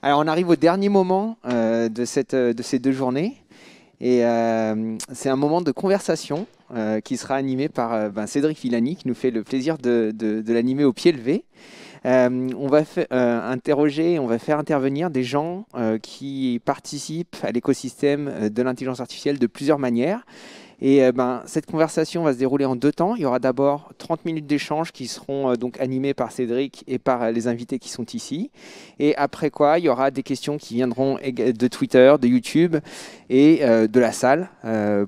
Alors, on arrive au dernier moment de ces 2 journées. Et c'est un moment de conversation qui sera animé par Cédric Villani, qui nous fait le plaisir de l'animer au pied levé. On va interroger, on va faire intervenir des gens qui participent à l'écosystème de l'intelligence artificielle de plusieurs manières. Et cette conversation va se dérouler en 2 temps. Il y aura d'abord 30 minutes d'échange qui seront donc animées par Cédric et par les invités qui sont ici. Et après quoi, il y aura des questions qui viendront de Twitter, de YouTube et de la salle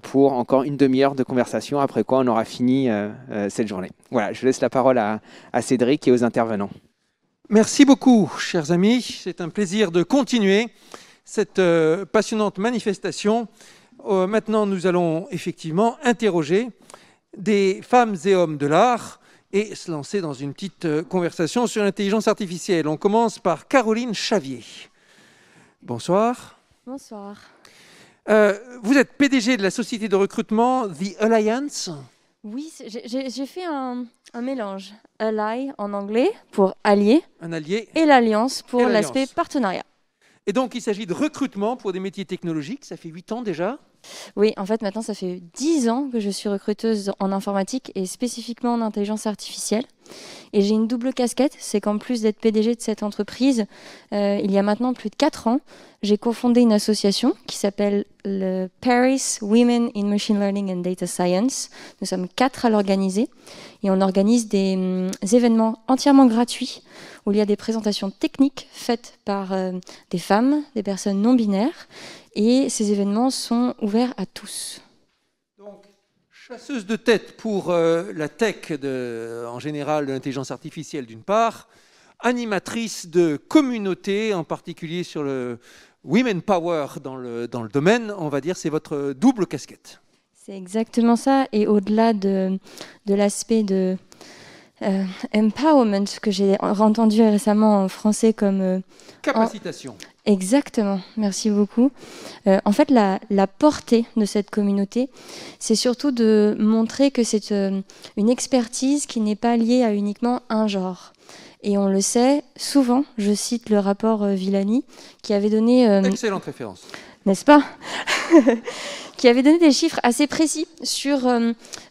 pour encore une demi-heure de conversation. Après quoi, on aura fini cette journée. Voilà, je laisse la parole à Cédric et aux intervenants. Merci beaucoup, chers amis. C'est un plaisir de continuer cette passionnante manifestation. Maintenant, nous allons effectivement interroger des femmes et hommes de l'art et se lancer dans une petite conversation sur l'intelligence artificielle. On commence par Caroline Chavier. Bonsoir. Bonsoir. Vous êtes PDG de la société de recrutement The Alliance. Oui, j'ai fait un mélange. Ally en anglais pour allié, Un allié. Et l'alliance pour Et l'alliance. l'aspect partenariat. Et donc, il s'agit de recrutement pour des métiers technologiques. Ça fait 8 ans déjà. Oui, en fait, maintenant, ça fait 10 ans que je suis recruteuse en informatique et spécifiquement en intelligence artificielle. Et j'ai une double casquette, c'est qu'en plus d'être PDG de cette entreprise, il y a maintenant plus de 4 ans, j'ai cofondé une association qui s'appelle le Paris Women in Machine Learning and Data Science. Nous sommes 4 à l'organiser et on organise des événements entièrement gratuits où il y a des présentations techniques faites par des femmes, des personnes non binaires. Et ces événements sont ouverts à tous. Donc, chasseuse de tête pour la tech en général, de l'intelligence artificielle d'une part, animatrice de communauté, en particulier sur le Women Power dans le domaine, on va dire, c'est votre double casquette. C'est exactement ça. Et au-delà de l'aspect de empowerment que j'ai entendu récemment en français comme... Capacitation. Exactement, merci beaucoup. En fait, la portée de cette communauté, c'est surtout de montrer que c'est une expertise qui n'est pas liée à uniquement un genre. Et on le sait, souvent, je cite le rapport Villani, qui avait donné... Excellente référence. N'est-ce pas? Qui avait donné des chiffres assez précis sur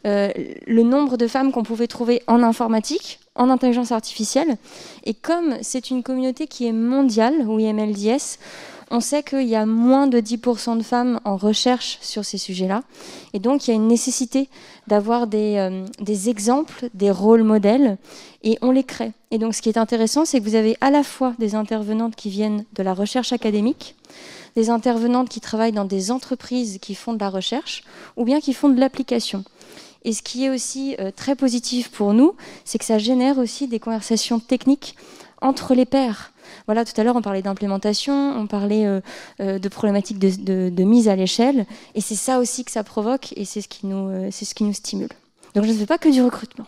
le nombre de femmes qu'on pouvait trouver en informatique, en intelligence artificielle. Et comme c'est une communauté qui est mondiale, WMLDS, on sait qu'il y a moins de 10% de femmes en recherche sur ces sujets-là. Et donc, il y a une nécessité d'avoir des exemples, des rôles modèles, et on les crée. Et donc, ce qui est intéressant, c'est que vous avez à la fois des intervenantes qui viennent de la recherche académique, des intervenantes qui travaillent dans des entreprises qui font de la recherche, ou bien qui font de l'application. Et ce qui est aussi très positif pour nous, c'est que ça génère aussi des conversations techniques entre les pairs. Voilà, tout à l'heure, on parlait d'implémentation, on parlait de problématiques de mise à l'échelle, et c'est ça aussi que ça provoque, et c'est ce qui nous stimule. Donc, je ne fais pas que du recrutement.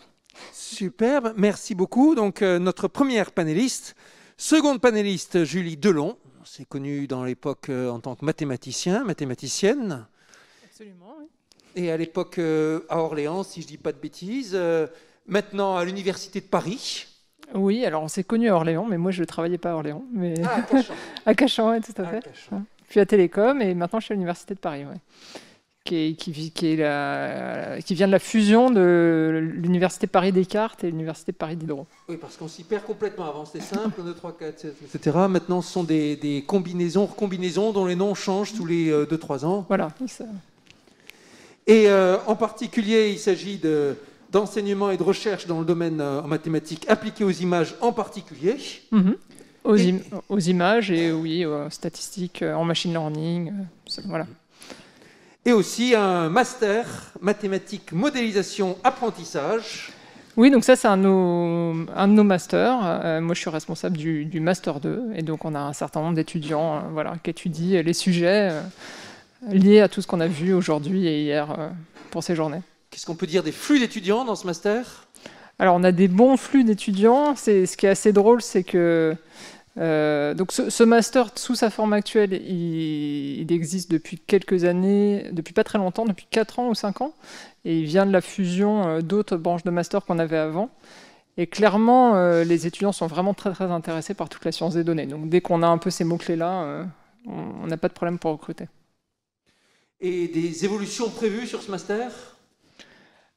Superbe, merci beaucoup. Donc, notre première panéliste, seconde panéliste, Julie Delon. C'est connu dans l'époque en tant que mathématicienne. Absolument, oui. Et à l'époque à Orléans, si je ne dis pas de bêtises. Maintenant à l'Université de Paris. Oui, alors on s'est connus à Orléans, mais moi je ne travaillais pas à Orléans. Mais... Ah, à Cachan. À Cachan, oui, tout à fait. Puis à Télécom, et maintenant je suis à l'Université de Paris, ouais. Qui vient de la fusion de l'Université Paris Descartes et l'Université Paris Diderot. Oui, parce qu'on s'y perd complètement. Avant, c'était simple, 1, 2, 3, 4, etc. Maintenant, ce sont des combinaisons, recombinaisons dont les noms changent tous les 2-3 ans. Voilà. Ça... Et en particulier, il s'agit d'enseignement et de recherche dans le domaine en mathématiques appliquées aux images en particulier. Aux images et oui, aux statistiques en machine learning. Voilà. Et aussi un master mathématiques modélisation apprentissage. Oui, donc ça c'est un de nos masters. Moi je suis responsable du master 2 et donc on a un certain nombre d'étudiants qui étudient les sujets liés à tout ce qu'on a vu aujourd'hui et hier pour ces journées. Qu'est-ce qu'on peut dire des flux d'étudiants dans ce master? Alors on a des bons flux d'étudiants. Ce qui est assez drôle, c'est que donc ce master sous sa forme actuelle, il existe depuis quelques années, depuis pas très longtemps, depuis 4 ans ou 5 ans, et il vient de la fusion d'autres branches de master qu'on avait avant. Et clairement, les étudiants sont vraiment très très intéressés par toute la science des données. Donc dès qu'on a un peu ces mots-clés-là, on n'a pas de problème pour recruter. Et des évolutions prévues sur ce master ?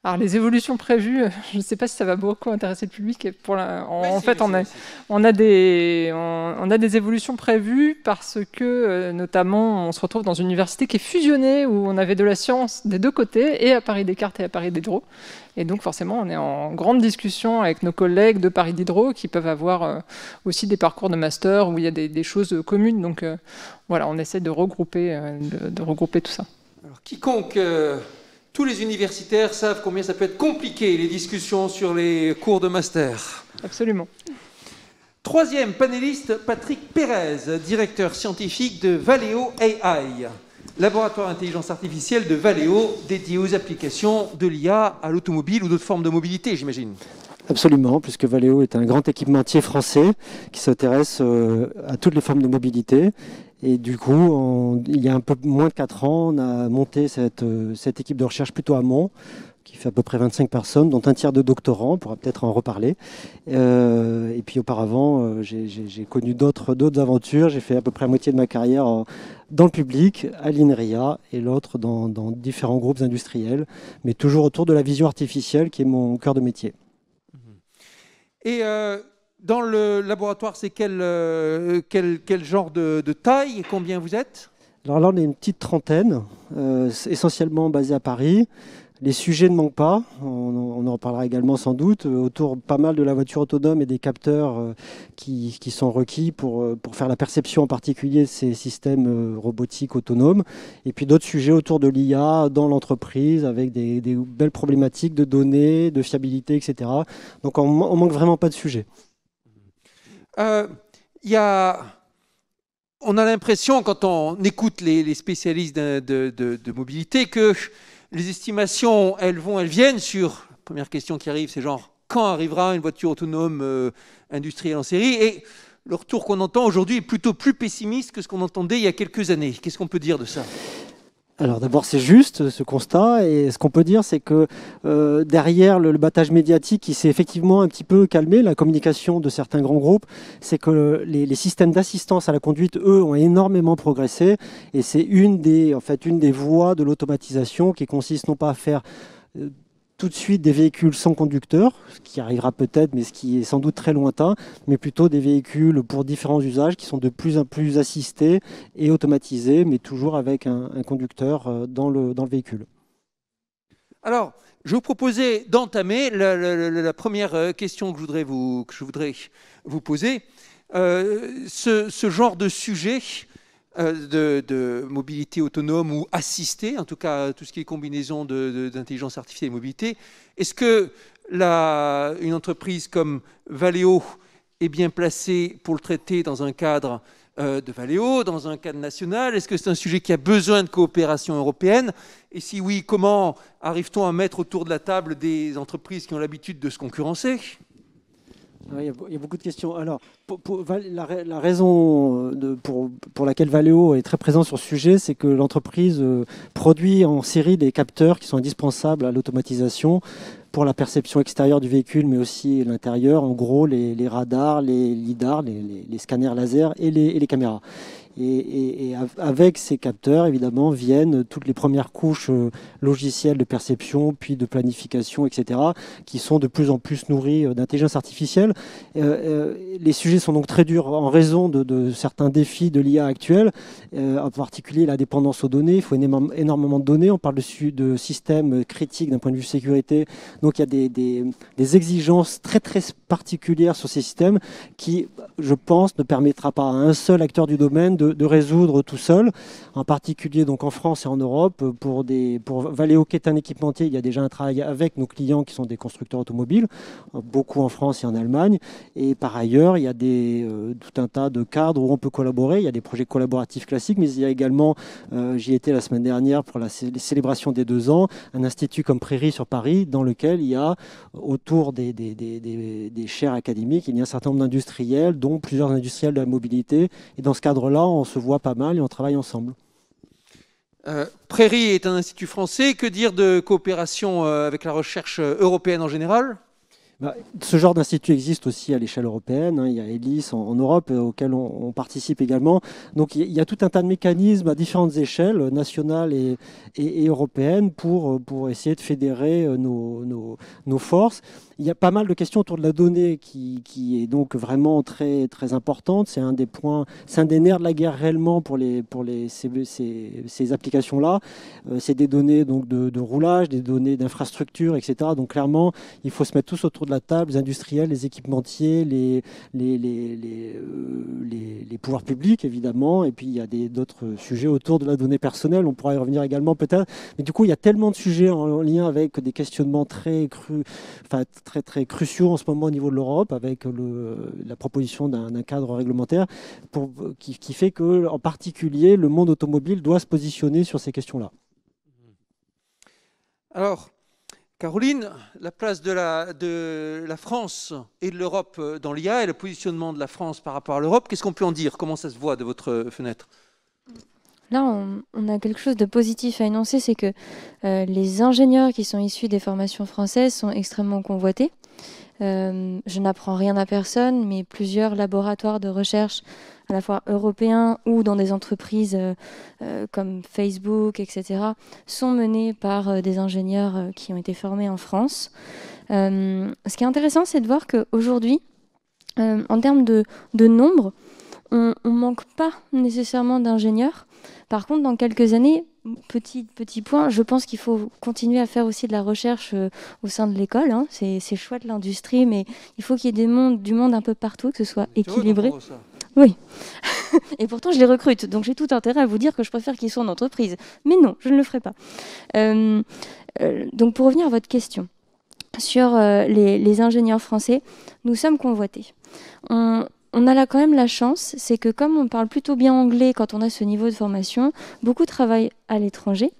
Alors les évolutions prévues, je ne sais pas si ça va beaucoup intéresser le public. En fait, on a des évolutions prévues parce que, notamment, on se retrouve dans une université qui est fusionnée, où on avait de la science des deux côtés, et à Paris Descartes et à Paris Diderot. Et donc forcément, on est en grande discussion avec nos collègues de Paris Diderot qui peuvent avoir aussi des parcours de master où il y a des choses communes. Donc voilà, on essaie de regrouper tout ça. Alors, quiconque... Tous les universitaires savent combien ça peut être compliqué, les discussions sur les cours de master. Absolument. Troisième panéliste, Patrick Pérez, directeur scientifique de Valeo AI, laboratoire d'intelligence artificielle de Valeo, dédié aux applications de l'IA à l'automobile ou d'autres formes de mobilité, j'imagine. Absolument, puisque Valeo est un grand équipementier français qui s'intéresse à toutes les formes de mobilité. Et du coup, il y a un peu moins de 4 ans, on a monté cette équipe de recherche plutôt à Mons, qui fait à peu près 25 personnes, dont un tiers de doctorants, on pourra peut-être en reparler. Et puis auparavant, j'ai connu d'autres aventures. J'ai fait à peu près la moitié de ma carrière dans le public, à l'INRIA, et l'autre dans différents groupes industriels, mais toujours autour de la vision artificielle, qui est mon cœur de métier. Et dans le laboratoire, c'est quel genre de taille et combien vous êtes ? Alors là, on est une petite trentaine, essentiellement basée à Paris. Les sujets ne manquent pas, on en reparlera également sans doute, autour pas mal de la voiture autonome et des capteurs qui sont requis pour faire la perception en particulier de ces systèmes robotiques autonomes. Et puis d'autres sujets autour de l'IA dans l'entreprise avec des belles problématiques de données, de fiabilité, etc. Donc on manque vraiment pas de sujets. On a l'impression, quand on écoute les spécialistes de mobilité, que les estimations, elles viennent sur... La première question qui arrive, c'est genre, quand arrivera une voiture autonome industrielle en série ? Et le retour qu'on entend aujourd'hui est plutôt plus pessimiste que ce qu'on entendait il y a quelques années. Qu'est-ce qu'on peut dire de ça ? Alors d'abord, c'est juste ce constat, et ce qu'on peut dire, c'est que derrière le battage médiatique qui s'est effectivement un petit peu calmé, la communication de certains grands groupes, c'est que les systèmes d'assistance à la conduite, eux, ont énormément progressé, et c'est une des voies de l'automatisation qui consiste non pas à faire tout de suite des véhicules sans conducteur, ce qui arrivera peut-être, mais ce qui est sans doute très lointain, mais plutôt des véhicules pour différents usages qui sont de plus en plus assistés et automatisés, mais toujours avec un conducteur dans le véhicule. Alors, je vous proposais d'entamer la première question que je voudrais vous poser. Ce genre de sujet de mobilité autonome ou assistée, en tout cas tout ce qui est combinaison d'intelligence artificielle et mobilité, est-ce que une entreprise comme Valeo est bien placée pour le traiter dans un cadre de Valeo, dans un cadre national ? Est-ce que c'est un sujet qui a besoin de coopération européenne ? Et si oui, comment arrive-t-on à mettre autour de la table des entreprises qui ont l'habitude de se concurrencer ? Il y a beaucoup de questions. Alors, la raison pour laquelle Valeo est très présent sur ce sujet, c'est que l'entreprise produit en série des capteurs qui sont indispensables à l'automatisation pour la perception extérieure du véhicule, mais aussi l'intérieur. En gros, les radars, les lidars, les scanners laser et les caméras. Et avec ces capteurs, évidemment, viennent toutes les premières couches logicielles de perception, puis de planification, etc., qui sont de plus en plus nourries d'intelligence artificielle. Les sujets sont donc très durs en raison de certains défis de l'IA actuelle, en particulier la dépendance aux données. Il faut énormément de données. On parle de systèmes critiques d'un point de vue sécurité. Donc il y a des exigences très, très particulières sur ces systèmes qui, je pense, ne permettra pas à un seul acteur du domaine de résoudre tout seul, en particulier donc en France et en Europe. Pour Valeo, qui est un équipementier, il y a déjà un travail avec nos clients qui sont des constructeurs automobiles, beaucoup en France et en Allemagne. Et par ailleurs, il y a tout un tas de cadres où on peut collaborer. Il y a des projets collaboratifs classiques, mais il y a également, j'y étais la semaine dernière pour les célébrations des 2 ans, un institut comme Prairie sur Paris, dans lequel il y a, autour des chaires académiques, il y a un certain nombre d'industriels, dont plusieurs industriels de la mobilité. Et dans ce cadre-là, on se voit pas mal et on travaille ensemble. Prairie est un institut français. Que dire de coopération avec la recherche européenne en général ? Ce genre d'institut existe aussi à l'échelle européenne. Il y a ELIS en Europe, auquel on participe également. Donc il y a tout un tas de mécanismes à différentes échelles, nationales et européennes, pour essayer de fédérer nos forces. Il y a pas mal de questions autour de la donnée qui est donc vraiment très, très importante. C'est un des points, c'est un des nerfs de la guerre réellement pour ces applications-là. C'est des données donc, de roulage, des données d'infrastructure, etc. Donc clairement, il faut se mettre tous autour de la table, les industriels, les équipementiers, les pouvoirs publics, évidemment. Et puis il y a d'autres sujets autour de la donnée personnelle. On pourra y revenir également peut-être. Mais du coup, il y a tellement de sujets en lien avec des questionnements très très cruciaux en ce moment au niveau de l'Europe, avec la proposition d'un cadre réglementaire qui fait que, en particulier, le monde automobile doit se positionner sur ces questions-là. Alors, Caroline, la place de la France et de l'Europe dans l'IA et le positionnement de la France par rapport à l'Europe, qu'est-ce qu'on peut en dire? Comment ça se voit de votre fenêtre? Là, on a quelque chose de positif à énoncer, c'est que les ingénieurs qui sont issus des formations françaises sont extrêmement convoités. Je n'apprends rien à personne, mais plusieurs laboratoires de recherche, à la fois européens ou dans des entreprises comme Facebook, etc., sont menés par des ingénieurs qui ont été formés en France. Ce qui est intéressant, c'est de voir qu'aujourd'hui, en termes de nombre, on ne manque pas nécessairement d'ingénieurs. Par contre, dans quelques années, petit point, je pense qu'il faut continuer à faire aussi de la recherche au sein de l'école. Hein. C'est chouette l'industrie, mais il faut qu'il y ait du monde un peu partout, que ce soit équilibré. Oui. Et pourtant, je les recrute. Donc, j'ai tout intérêt à vous dire que je préfère qu'ils soient en entreprise. Mais non, je ne le ferai pas. Donc, pour revenir à votre question, sur les ingénieurs français, nous sommes convoités. On a là quand même la chance, c'est que comme on parle plutôt bien anglais quand on a ce niveau de formation, beaucoup travaillent à l'étranger.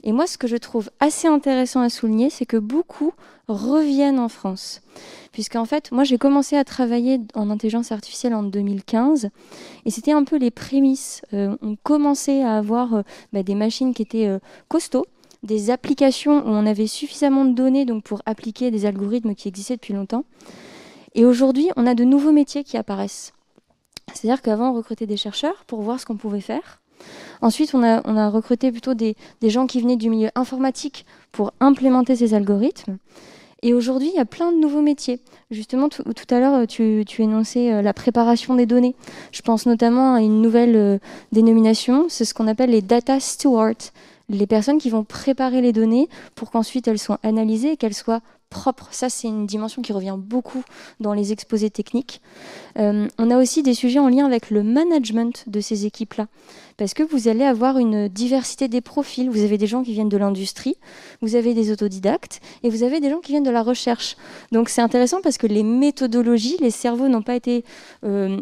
Et moi, ce que je trouve assez intéressant à souligner, c'est que beaucoup reviennent en France. Puisqu'en fait, moi, j'ai commencé à travailler en intelligence artificielle en 2015, et c'était un peu les prémices. On commençait à avoir des machines qui étaient costauds, des applications où on avait suffisamment de données donc, pour appliquer des algorithmes qui existaient depuis longtemps. Et aujourd'hui, on a de nouveaux métiers qui apparaissent. C'est-à-dire qu'avant, on recrutait des chercheurs pour voir ce qu'on pouvait faire. Ensuite, on a recruté plutôt des gens qui venaient du milieu informatique pour implémenter ces algorithmes. Et aujourd'hui, il y a plein de nouveaux métiers. Justement, tout à l'heure, tu énonçais la préparation des données. Je pense notamment à une nouvelle dénomination, c'est ce qu'on appelle les data stewards, les personnes qui vont préparer les données pour qu'ensuite elles soient analysées et qu'elles soient propre. Ça, c'est une dimension qui revient beaucoup dans les exposés techniques. On a aussi des sujets en lien avec le management de ces équipes-là, parce que vous allez avoir une diversité des profils. Vous avez des gens qui viennent de l'industrie, vous avez des autodidactes, et vous avez des gens qui viennent de la recherche. Donc, c'est intéressant parce que les méthodologies, les cerveaux n'ont pas été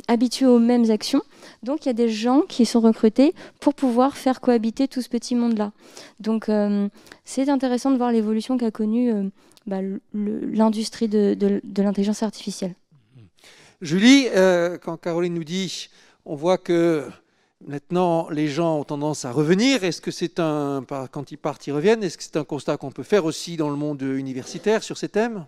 habitués aux mêmes actions. Donc, il y a des gens qui sont recrutés pour pouvoir faire cohabiter tout ce petit monde-là. Donc, c'est intéressant de voir l'évolution qu'a connue l'industrie de l'intelligence artificielle. Julie, quand Caroline nous dit, on voit que maintenant les gens ont tendance à revenir, est-ce que c'est quand ils partent, ils reviennent, est-ce que c'est un constat qu'on peut faire aussi dans le monde universitaire sur ces thèmes?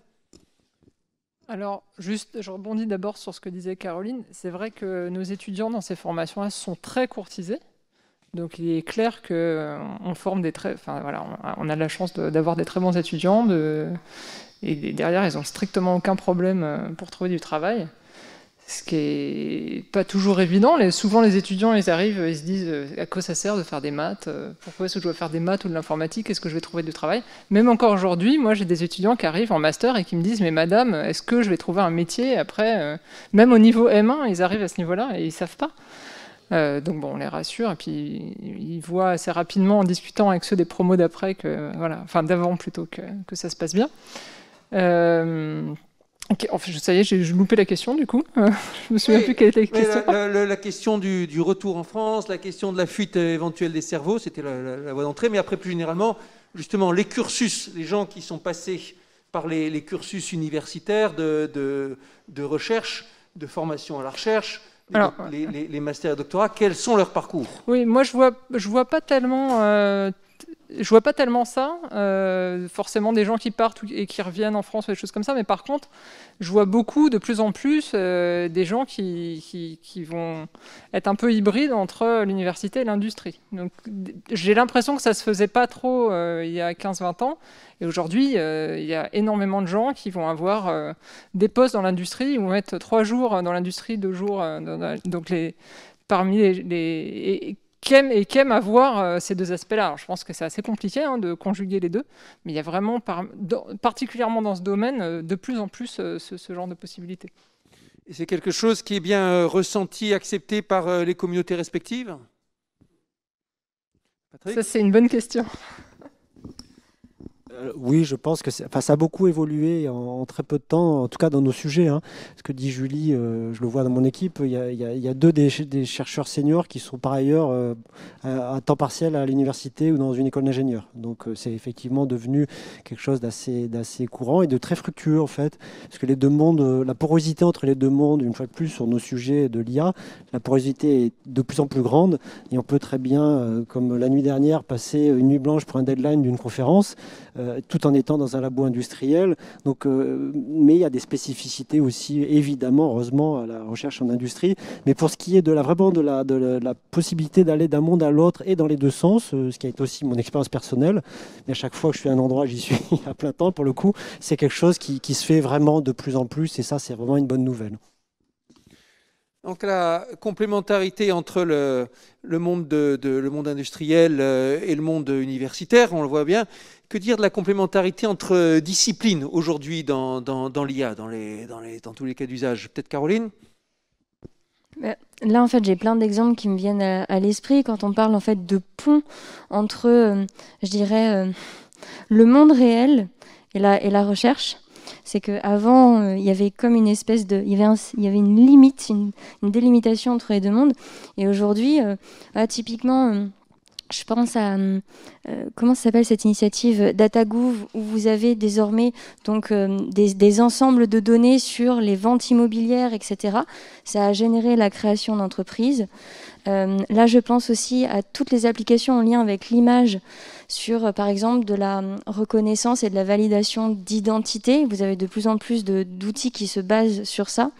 Alors, juste, je rebondis d'abord sur ce que disait Caroline. C'est vrai que nos étudiants dans ces formations-là sont très courtisés. Donc, il est clair qu'on forme on a la chance d'avoir des très bons étudiants et derrière, ils n'ont strictement aucun problème pour trouver du travail. Ce qui n'est pas toujours évident. Souvent, les étudiants, ils arrivent, ils se disent à quoi ça sert de faire des maths? Pourquoi est-ce que je dois faire des maths ou de l'informatique? Est-ce que je vais trouver du travail? Même encore aujourd'hui, moi, j'ai des étudiants qui arrivent en master et qui me disent mais madame, est-ce que je vais trouver un métier après? Même au niveau M1, ils arrivent à ce niveau-là et ils ne savent pas. Donc bon, on les rassure et puis ils voient assez rapidement en discutant avec ceux des promos d'après d'avant plutôt que ça se passe bien. Ça y est, j'ai loupé la question du coup. Je me souviens plus quelle était la question. La question du retour en France, la question de la fuite éventuelle des cerveaux, c'était la voie d'entrée. Mais après, plus généralement, justement, les cursus, les gens qui sont passés par les cursus universitaires de recherche, de formation à la recherche, les masters et doctorats, quels sont leurs parcours? Oui, moi je vois pas tellement je vois pas tellement ça, forcément des gens qui partent et qui reviennent en France ou des choses comme ça, mais par contre, je vois beaucoup, de plus en plus, des gens qui vont être un peu hybrides entre l'université et l'industrie. Donc j'ai l'impression que ça se faisait pas trop il y a 15-20 ans, et aujourd'hui, il y a énormément de gens qui vont avoir des postes dans l'industrie, ils vont être 3 jours dans l'industrie, 2 jours, donc parmi les qui aiment avoir ces deux aspects-là. Alors, je pense que c'est assez compliqué de conjuguer les deux, mais il y a vraiment, particulièrement dans ce domaine, de plus en plus ce genre de possibilités. Et c'est quelque chose qui est bien ressenti, accepté par les communautés respectives? Patrick ? Ça, c'est une bonne question. Oui, je pense que ça a beaucoup évolué en très peu de temps, en tout cas dans nos sujets. Ce que dit Julie, je le vois dans mon équipe, il y a deux des chercheurs seniors qui sont par ailleurs à temps partiel à l'université ou dans une école d'ingénieurs. Donc c'est effectivement devenu quelque chose d'assez courant et de très fructueux en fait, parce que les deux mondes, la porosité entre les deux mondes, une fois de plus sur nos sujets de l'IA, la porosité est de plus en plus grande et on peut très bien, comme la nuit dernière, passer une nuit blanche pour un deadline d'une conférence, tout en étant dans un labo industriel. Donc, mais il y a des spécificités aussi, évidemment, heureusement, à la recherche en industrie. Mais pour ce qui est vraiment de la possibilité d'aller d'un monde à l'autre et dans les deux sens, ce qui a été aussi mon expérience personnelle, mais à chaque fois que je suis à un endroit, j'y suis à plein temps, pour le coup, c'est quelque chose qui se fait vraiment de plus en plus, et ça, c'est vraiment une bonne nouvelle. Donc la complémentarité entre le monde industriel et le monde universitaire, on le voit bien. Que dire de la complémentarité entre disciplines aujourd'hui dans l'IA, dans tous les cas d'usage? Peut-être Caroline? Là, en fait, j'ai plein d'exemples qui me viennent à l'esprit quand on parle en fait de pont entre, je dirais, le monde réel et la recherche. C'est qu'avant, il y avait comme une espèce de... Il y avait une limite, une délimitation entre les deux mondes. Et aujourd'hui, typiquement, je pense à... comment s'appelle cette initiative DataGouv, où vous avez désormais donc, des ensembles de données sur les ventes immobilières, etc. Ça a généré la création d'entreprises. Là, je pense aussi à toutes les applications en lien avec l'image, sur, par exemple, de la reconnaissance et de la validation d'identité. Vous avez de plus en plus d'outils qui se basent sur ça.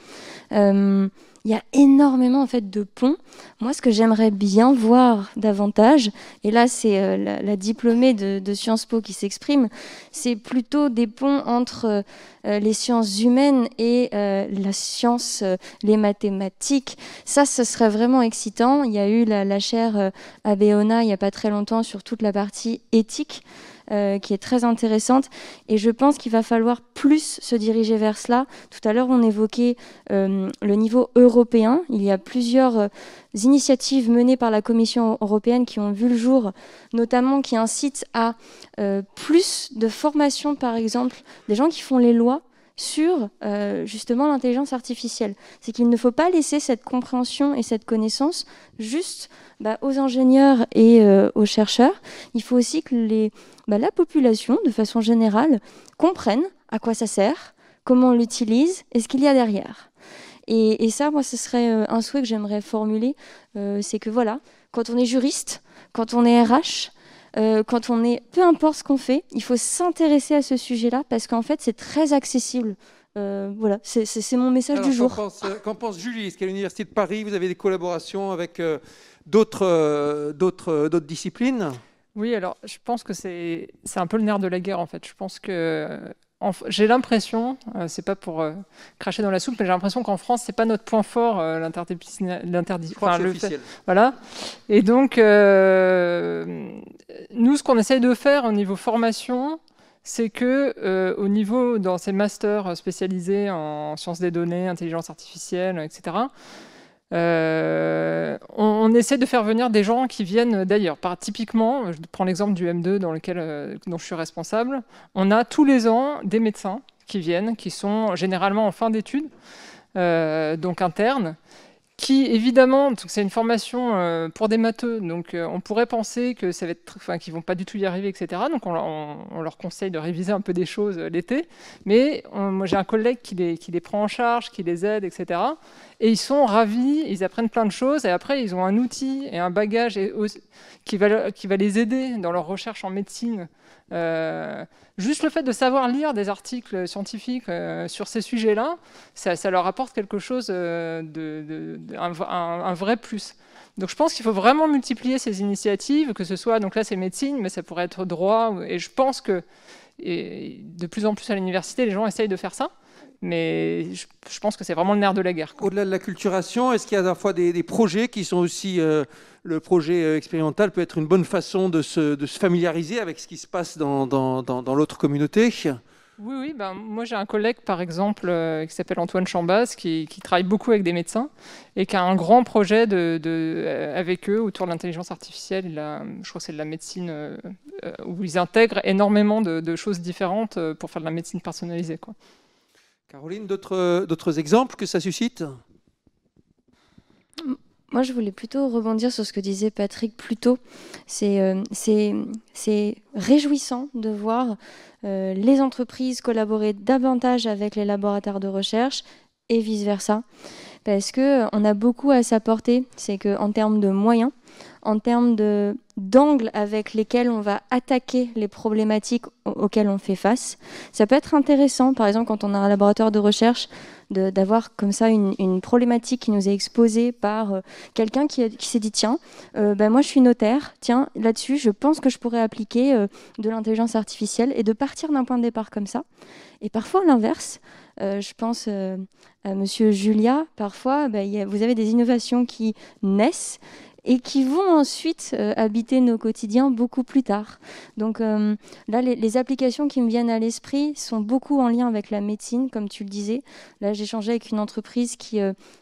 Il y a énormément en fait, de ponts. Moi, ce que j'aimerais bien voir davantage, et là, c'est la diplômée de Sciences Po qui s'exprime, c'est plutôt des ponts entre les sciences humaines et la science, les mathématiques. Ça, ce serait vraiment excitant. Il y a eu la chaire Abeona il n'y a pas très longtemps sur toute la partie éthique, qui est très intéressante, et je pense qu'il va falloir plus se diriger vers cela. Tout à l'heure, on évoquait le niveau européen. Il y a plusieurs initiatives menées par la Commission européenne qui ont vu le jour, notamment qui incitent à plus de formation, par exemple, des gens qui font les lois sur justement l'intelligence artificielle. C'est qu'il ne faut pas laisser cette compréhension et cette connaissance juste aux ingénieurs et aux chercheurs. Il faut aussi que la population, de façon générale, comprenne à quoi ça sert, comment on l'utilise et ce qu'il y a derrière. Et ça, moi, ce serait un souhait que j'aimerais formuler. C'est que voilà, quand on est juriste, quand on est RH, quand on est... Peu importe ce qu'on fait, il faut s'intéresser à ce sujet-là parce qu'en fait, c'est très accessible. Voilà, c'est mon message. Alors, du jour. Qu'en pense Julie? Est-ce qu'à l'Université de Paris, vous avez des collaborations avec d'autres disciplines? Oui, alors je pense que c'est un peu le nerf de la guerre en fait. Je pense que j'ai l'impression, c'est pas pour cracher dans la soupe, mais j'ai l'impression qu'en France c'est pas notre point fort, voilà. Et donc nous, ce qu'on essaye de faire au niveau formation, c'est que au niveau dans ces masters spécialisés en sciences des données, intelligence artificielle, etc. On essaie de faire venir des gens qui viennent d'ailleurs. Typiquement, je prends l'exemple du M2 dont je suis responsable. On a tous les ans des médecins qui viennent, qui sont généralement en fin d'études, donc internes, qui évidemment, c'est une formation pour des matheux, donc on pourrait penser que ça va être, qu'ils vont pas du tout y arriver, etc. Donc on leur conseille de réviser un peu des choses l'été, mais moi j'ai un collègue qui les prend en charge, qui les aide, etc. Et ils sont ravis, ils apprennent plein de choses, et après, ils ont un outil et un bagage qui va les aider dans leur recherche en médecine. Juste le fait de savoir lire des articles scientifiques sur ces sujets-là, ça leur apporte quelque chose, un vrai plus. Donc je pense qu'il faut vraiment multiplier ces initiatives, que ce soit, donc là c'est médecine, mais ça pourrait être droit, et je pense que de plus en plus à l'université, les gens essayent de faire ça, mais je pense que c'est vraiment le nerf de la guerre. Au-delà de l'acculturation, est-ce qu'il y a parfois des projets qui sont aussi... le projet expérimental peut être une bonne façon de se familiariser avec ce qui se passe dans l'autre communauté? Oui, moi j'ai un collègue par exemple qui s'appelle Antoine Chambaz qui travaille beaucoup avec des médecins et qui a un grand projet avec eux autour de l'intelligence artificielle. Je crois que c'est de la médecine où ils intègrent énormément de choses différentes pour faire de la médecine personnalisée, quoi. Caroline, d'autres exemples que ça suscite? Moi, je voulais plutôt rebondir sur ce que disait Patrick plus tôt. C'est réjouissant de voir les entreprises collaborer davantage avec les laboratoires de recherche et vice-versa. Parce qu'on a beaucoup à s'apporter. C'est qu'en termes de moyens, en termes d'angles avec lesquels on va attaquer les problématiques auxquelles on fait face, ça peut être intéressant, par exemple, quand on a un laboratoire de recherche, d'avoir comme ça une problématique qui nous est exposée par quelqu'un qui s'est dit tiens, moi je suis notaire, tiens, là-dessus je pense que je pourrais appliquer de l'intelligence artificielle et de partir d'un point de départ comme ça. Et parfois l'inverse, je pense à monsieur Julia, parfois vous avez des innovations qui naissent et qui vont ensuite habiter nos quotidiens beaucoup plus tard. Donc là, les applications qui me viennent à l'esprit sont beaucoup en lien avec la médecine, comme tu le disais. Là, j'ai échangé avec une entreprise qui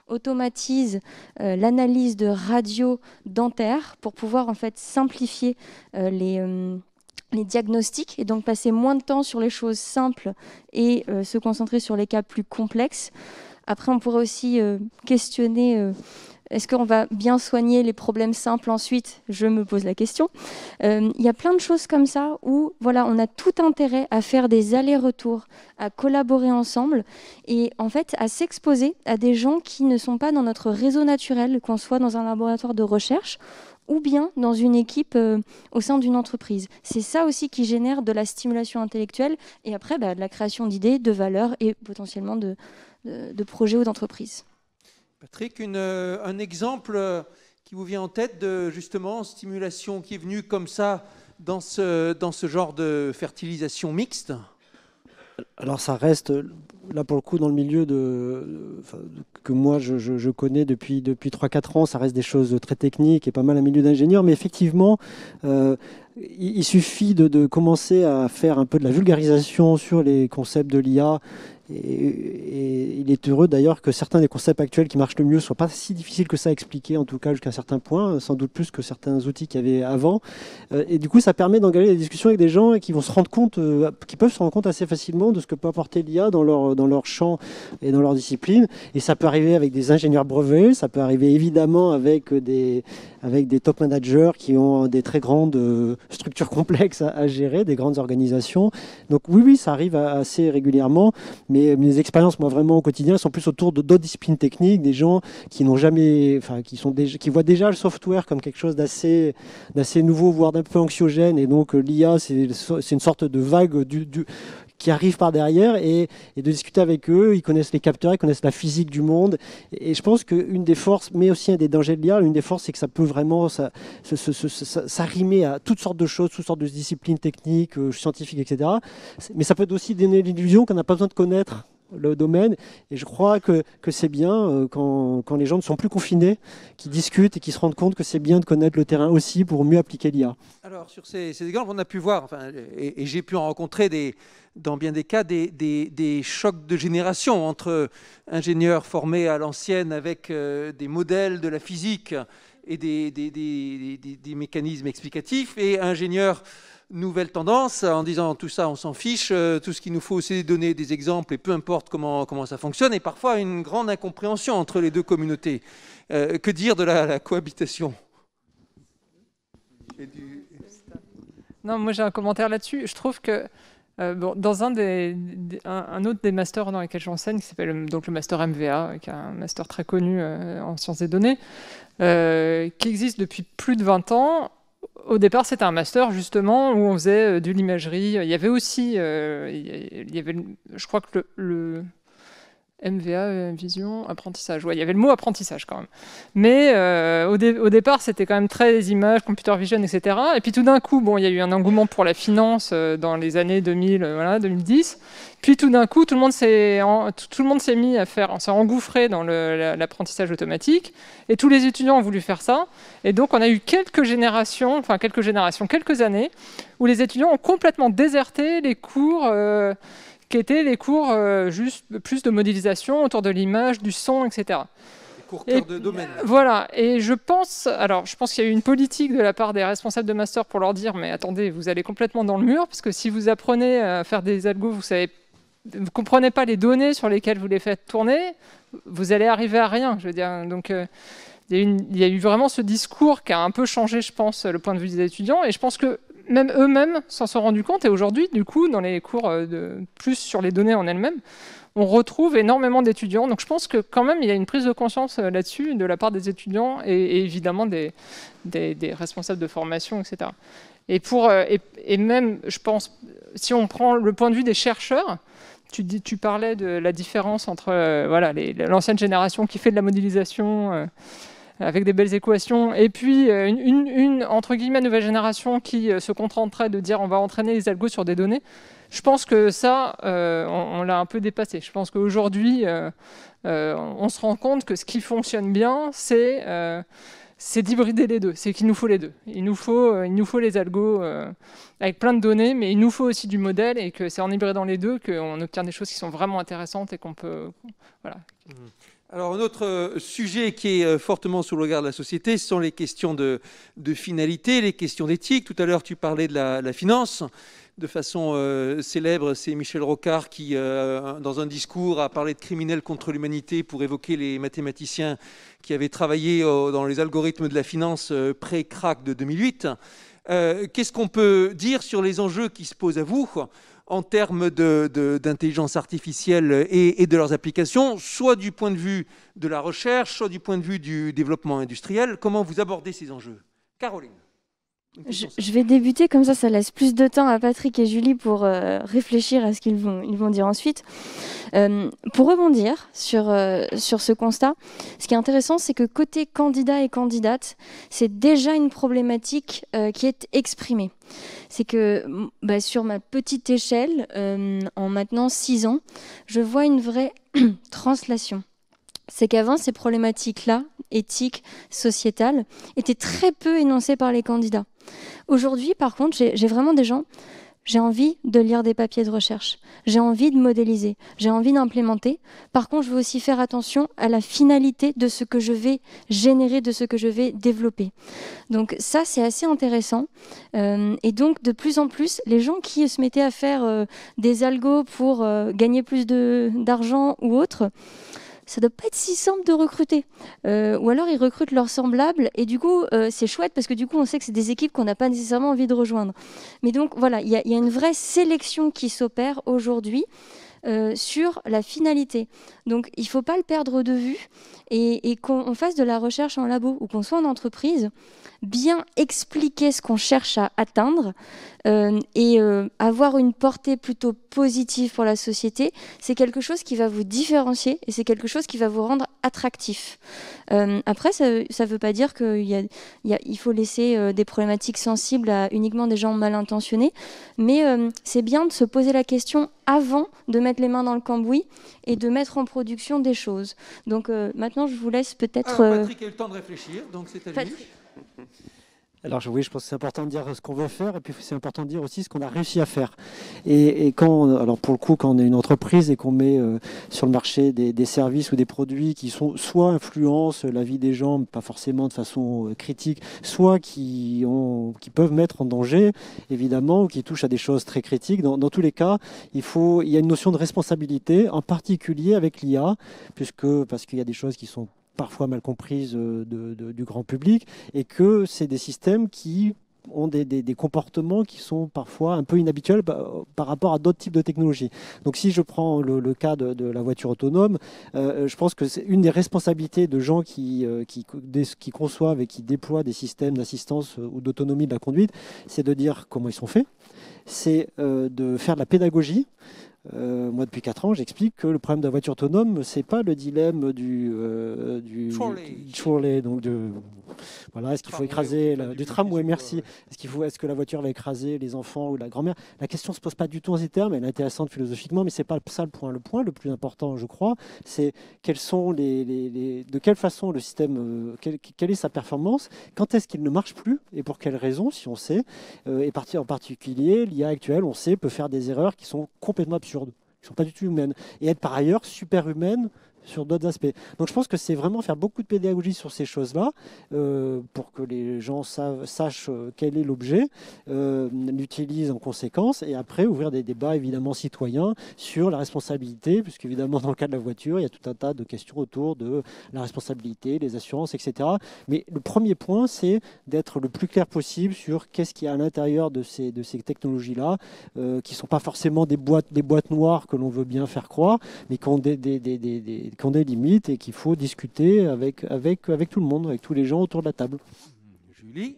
automatise l'analyse de radio dentaire pour pouvoir en fait simplifier les diagnostics et donc passer moins de temps sur les choses simples et se concentrer sur les cas plus complexes. Après, on pourrait aussi questionner... Est-ce qu'on va bien soigner les problèmes simples ensuite? Je me pose la question. Il y a plein de choses comme ça où voilà, on a tout intérêt à faire des allers-retours, à collaborer ensemble et en fait à s'exposer à des gens qui ne sont pas dans notre réseau naturel, qu'on soit dans un laboratoire de recherche ou bien dans une équipe au sein d'une entreprise. C'est ça aussi qui génère de la stimulation intellectuelle et après de la création d'idées, de valeurs et potentiellement de projets ou d'entreprises. Patrick, un exemple qui vous vient en tête de justement stimulation qui est venue comme ça dans ce genre de fertilisation mixte? Alors ça reste, là pour le coup, dans le milieu que moi je connais depuis 3-4 ans, ça reste des choses très techniques et pas mal un milieu d'ingénieurs, mais effectivement, il suffit de commencer à faire un peu de la vulgarisation sur les concepts de l'IA. Et il est heureux d'ailleurs que certains des concepts actuels qui marchent le mieux ne soient pas si difficiles que ça à expliquer, en tout cas jusqu'à un certain point, sans doute plus que certains outils qu'il y avait avant. Et du coup, ça permet d'engager des discussions avec des gens qui vont se rendre compte, qui peuvent se rendre compte assez facilement de ce que peut apporter l'IA dans leur champ et dans leur discipline. Et ça peut arriver avec des ingénieurs brevets, ça peut arriver évidemment avec des top managers qui ont des très grandes structures complexes à gérer, des grandes organisations. Donc oui, ça arrive assez régulièrement. Mais mes expériences, moi, vraiment au quotidien, sont plus autour d'autres disciplines techniques, des gens qui n'ont jamais, qui voient déjà le software comme quelque chose d'assez nouveau, voire d'un peu anxiogène. Et donc l'IA, c'est une sorte de vague qui arrive par derrière et de discuter avec eux. Ils connaissent les capteurs, ils connaissent la physique du monde. Et je pense qu'une des forces, mais aussi un des dangers de l'IA, l'une des forces, c'est que ça peut vraiment s'arrimer à toutes sortes de choses, toutes sortes de disciplines techniques, scientifiques, etc. Mais ça peut aussi donner l'illusion qu'on n'a pas besoin de connaître le domaine. Et je crois que c'est bien quand les gens ne sont plus confinés, qui discutent et qui se rendent compte que c'est bien de connaître le terrain aussi pour mieux appliquer l'IA. Alors, sur ces exemples, on a pu voir, et j'ai pu en rencontrer dans bien des cas, des chocs de génération entre ingénieurs formés à l'ancienne avec des modèles de la physique et des mécanismes explicatifs et ingénieurs nouvelle tendance en disant tout ça on s'en fiche, tout ce qu'il nous faut c'est donner des exemples et peu importe comment ça fonctionne, et parfois une grande incompréhension entre les deux communautés. Que dire de la cohabitation? Non, moi j'ai un commentaire là-dessus. Je trouve que Dans un autre des masters dans lesquels j'enseigne, qui s'appelle donc le master MVA, qui est un master très connu en sciences des données, qui existe depuis plus de 20 ans. Au départ, c'était un master justement où on faisait de l'imagerie. Il y avait aussi, je crois que le MVA, vision, apprentissage. Ouais, il y avait le mot apprentissage quand même. Mais au départ, c'était quand même très images, computer vision, etc. Et puis tout d'un coup, il y a eu un engouement pour la finance dans les années 2000, 2010. Puis tout d'un coup, tout le monde s'est mis à s'est engouffré dans l'apprentissage automatique. Et tous les étudiants ont voulu faire ça. Et donc, on a eu quelques années, où les étudiants ont complètement déserté les cours qui étaient les cours juste plus de modélisation autour de l'image, du son, etc. Les cours cœur de domaine. Voilà, et je pense qu'il y a eu une politique de la part des responsables de master pour leur dire, mais attendez, vous allez complètement dans le mur, parce que si vous apprenez à faire des algos, vous ne comprenez pas les données sur lesquelles vous les faites tourner, vous allez arriver à rien, je veux dire. Donc, il y a eu vraiment ce discours qui a un peu changé, je pense, le point de vue des étudiants, et je pense que même eux-mêmes s'en sont rendus compte. Et aujourd'hui, du coup, dans les cours plus sur les données en elles-mêmes, on retrouve énormément d'étudiants. Donc je pense que quand même, il y a une prise de conscience là-dessus de la part des étudiants et évidemment des responsables de formation, etc. Et même, je pense, si on prend le point de vue des chercheurs, tu parlais de la différence entre l'ancienne génération qui fait de la modélisation avec des belles équations, et puis une entre guillemets nouvelle génération qui se contenterait de dire on va entraîner les algos sur des données. Je pense que ça, on l'a un peu dépassé. Je pense qu'aujourd'hui, on se rend compte que ce qui fonctionne bien, c'est d'hybrider les deux. C'est qu'il nous faut les deux. Il nous faut les algos avec plein de données, mais il nous faut aussi du modèle, et que c'est en hybridant les deux qu'on obtient des choses qui sont vraiment intéressantes et qu'on peut... Voilà. Alors, un autre sujet qui est fortement sous le regard de la société, ce sont les questions de finalité, les questions d'éthique. Tout à l'heure, tu parlais de la finance. De façon célèbre, c'est Michel Rocard qui, dans un discours, a parlé de criminels contre l'humanité pour évoquer les mathématiciens qui avaient travaillé dans les algorithmes de la finance pré-crack de 2008. Qu'est-ce qu'on peut dire sur les enjeux qui se posent à vous en termes d'intelligence artificielle et de leurs applications, soit du point de vue de la recherche, soit du point de vue du développement industriel? Comment vous abordez ces enjeux? Caroline. Je vais débuter, comme ça laisse plus de temps à Patrick et Julie pour réfléchir à ce qu'ils vont dire ensuite. Pour rebondir sur ce constat, ce qui est intéressant, c'est que côté candidat et candidate, c'est déjà une problématique qui est exprimée. C'est que sur ma petite échelle, en maintenant 6 ans, je vois une vraie translation. C'est qu'avant, ces problématiques-là, éthiques, sociétales, étaient très peu énoncées par les candidats. Aujourd'hui, par contre, j'ai vraiment des gens, j'ai envie de lire des papiers de recherche, j'ai envie de modéliser, j'ai envie d'implémenter. Par contre, je veux aussi faire attention à la finalité de ce que je vais générer, de ce que je vais développer. Donc ça, c'est assez intéressant. Et donc, de plus en plus, les gens qui se mettaient à faire des algos pour gagner plus d'argent ou autre, ça ne doit pas être si simple de recruter. Ou alors, ils recrutent leurs semblables. Et du coup, c'est chouette parce que du coup, on sait que c'est des équipes qu'on n'a pas nécessairement envie de rejoindre. Mais donc, voilà, il y a une vraie sélection qui s'opère aujourd'hui sur la finalité. Donc, il ne faut pas le perdre de vue et qu'on fasse de la recherche en labo ou qu'on soit en entreprise, bien expliquer ce qu'on cherche à atteindre et avoir une portée plutôt positive pour la société, c'est quelque chose qui va vous différencier et c'est quelque chose qui va vous rendre attractif. Après, ça ne veut pas dire qu'il faut laisser des problématiques sensibles à uniquement des gens mal intentionnés, mais c'est bien de se poser la question avant de mettre les mains dans le cambouis et de mettre en production des choses. Donc maintenant, je vous laisse peut-être... Patrick a eu le temps de réfléchir, donc c'est à lui. Alors oui, je pense que c'est important de dire ce qu'on veut faire et puis c'est important de dire aussi ce qu'on a réussi à faire. Et alors pour le coup, quand on est une entreprise et qu'on met sur le marché des services ou des produits qui sont soit influencent la vie des gens, pas forcément de façon critique, soit qui peuvent mettre en danger, évidemment, ou qui touchent à des choses très critiques, dans tous les cas, il y a une notion de responsabilité, en particulier avec l'IA, parce qu'il y a des choses qui sont parfois mal comprises du grand public, et que c'est des systèmes qui ont des comportements qui sont parfois un peu inhabituels par rapport à d'autres types de technologies. Donc si je prends le cas de la voiture autonome, je pense que c'est une des responsabilités de gens qui conçoivent et qui déploient des systèmes d'assistance ou d'autonomie de la conduite, c'est de dire comment ils sont faits, c'est de faire de la pédagogie. Moi, depuis 4 ans, j'explique que le problème de la voiture autonome, c'est pas le dilemme du trolley, donc voilà, est-ce qu'il faut écraser du tramway, merci. Est-ce que la voiture va écraser les enfants ou la grand-mère? La question se pose pas du tout en ces termes, elle est intéressante philosophiquement, mais c'est pas ça le point. Le point le plus important, je crois, c'est de quelle façon le système, quelle est sa performance, quand est-ce qu'il ne marche plus et pour quelles raisons, si on sait. Et en particulier, l'IA actuelle, on sait, peut faire des erreurs qui sont complètement absurdes, qui ne sont pas du tout humaines, et être par ailleurs super humaines sur d'autres aspects. Donc je pense que c'est vraiment faire beaucoup de pédagogie sur ces choses-là pour que les gens sachent quel est l'objet, l'utilisent en conséquence, et après ouvrir des débats évidemment citoyens sur la responsabilité, puisqu'évidemment dans le cas de la voiture, il y a tout un tas de questions autour de la responsabilité, les assurances, etc. Mais le premier point, c'est d'être le plus clair possible sur qu'est-ce qu'il y a à l'intérieur de ces technologies-là, qui ne sont pas forcément des boîtes noires que l'on veut bien faire croire, mais qui ont qui ont des limites et qu'il faut discuter avec tout le monde, avec tous les gens autour de la table. Julie?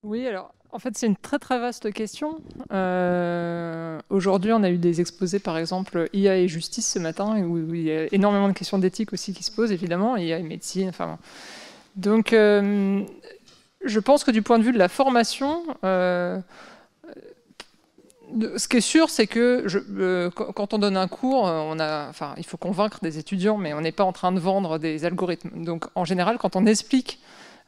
Oui, alors en fait c'est une très très vaste question. Aujourd'hui on a eu des exposés par exemple IA et justice ce matin, où il y a énormément de questions d'éthique aussi qui se posent évidemment, IA et médecine, enfin... Donc je pense que du point de vue de la formation, ce qui est sûr, c'est que quand on donne un cours, il faut convaincre des étudiants, mais on n'est pas en train de vendre des algorithmes. Donc, en général, quand on explique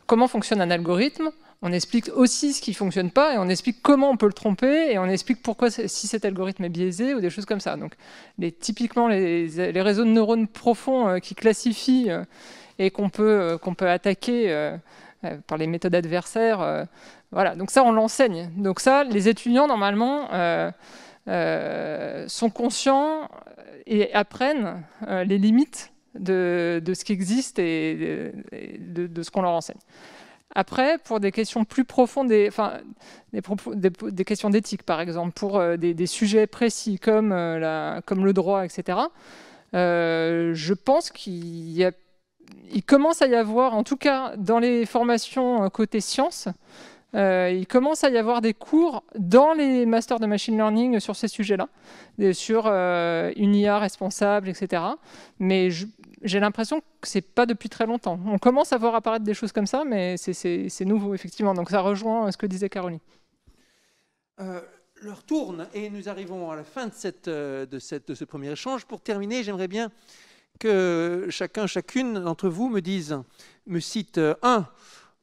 comment fonctionne un algorithme, on explique aussi ce qui ne fonctionne pas, et on explique comment on peut le tromper, et on explique pourquoi, si cet algorithme est biaisé, ou des choses comme ça. Donc, typiquement, les réseaux de neurones profonds qui classifient et qu'on peut attaquer par les méthodes adversaires, voilà, donc ça, on l'enseigne. Donc ça, les étudiants, normalement, sont conscients et apprennent les limites de ce qui existe et de ce qu'on leur enseigne. Après, pour des questions plus profondes, des questions d'éthique, par exemple, pour des sujets précis comme le droit, etc., je pense qu'il commence à y avoir, en tout cas dans les formations côté sciences, il commence à y avoir des cours dans les masters de machine learning sur ces sujets-là, sur une IA responsable, etc. Mais j'ai l'impression que ce n'est pas depuis très longtemps. On commence à voir apparaître des choses comme ça, mais c'est nouveau, effectivement. Donc ça rejoint ce que disait Caroline. L'heure tourne et nous arrivons à la fin de ce premier échange. Pour terminer, j'aimerais bien que chacune d'entre vous me cite un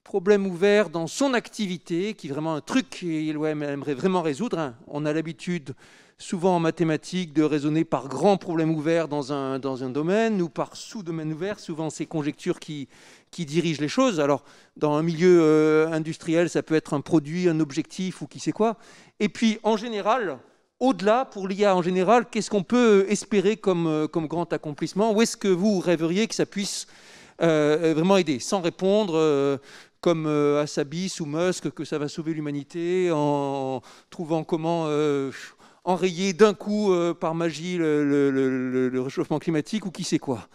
problème ouvert dans son activité, qui est vraiment un truc qu'il aimerait vraiment résoudre. On a l'habitude, souvent en mathématiques, de raisonner par grands problèmes ouverts dans un domaine ou par sous-domaines ouverts. Souvent, c'est conjecture qui dirige les choses. Alors, dans un milieu industriel, ça peut être un produit, un objectif ou qui sait quoi. Et puis, en général, au-delà, pour l'IA en général, qu'est-ce qu'on peut espérer comme grand accomplissement? Où est-ce que vous rêveriez que ça puisse vraiment aider, sans répondre comme Hassabis ou Musk, que ça va sauver l'humanité en trouvant comment enrayer d'un coup par magie le réchauffement climatique ou qui sait quoi.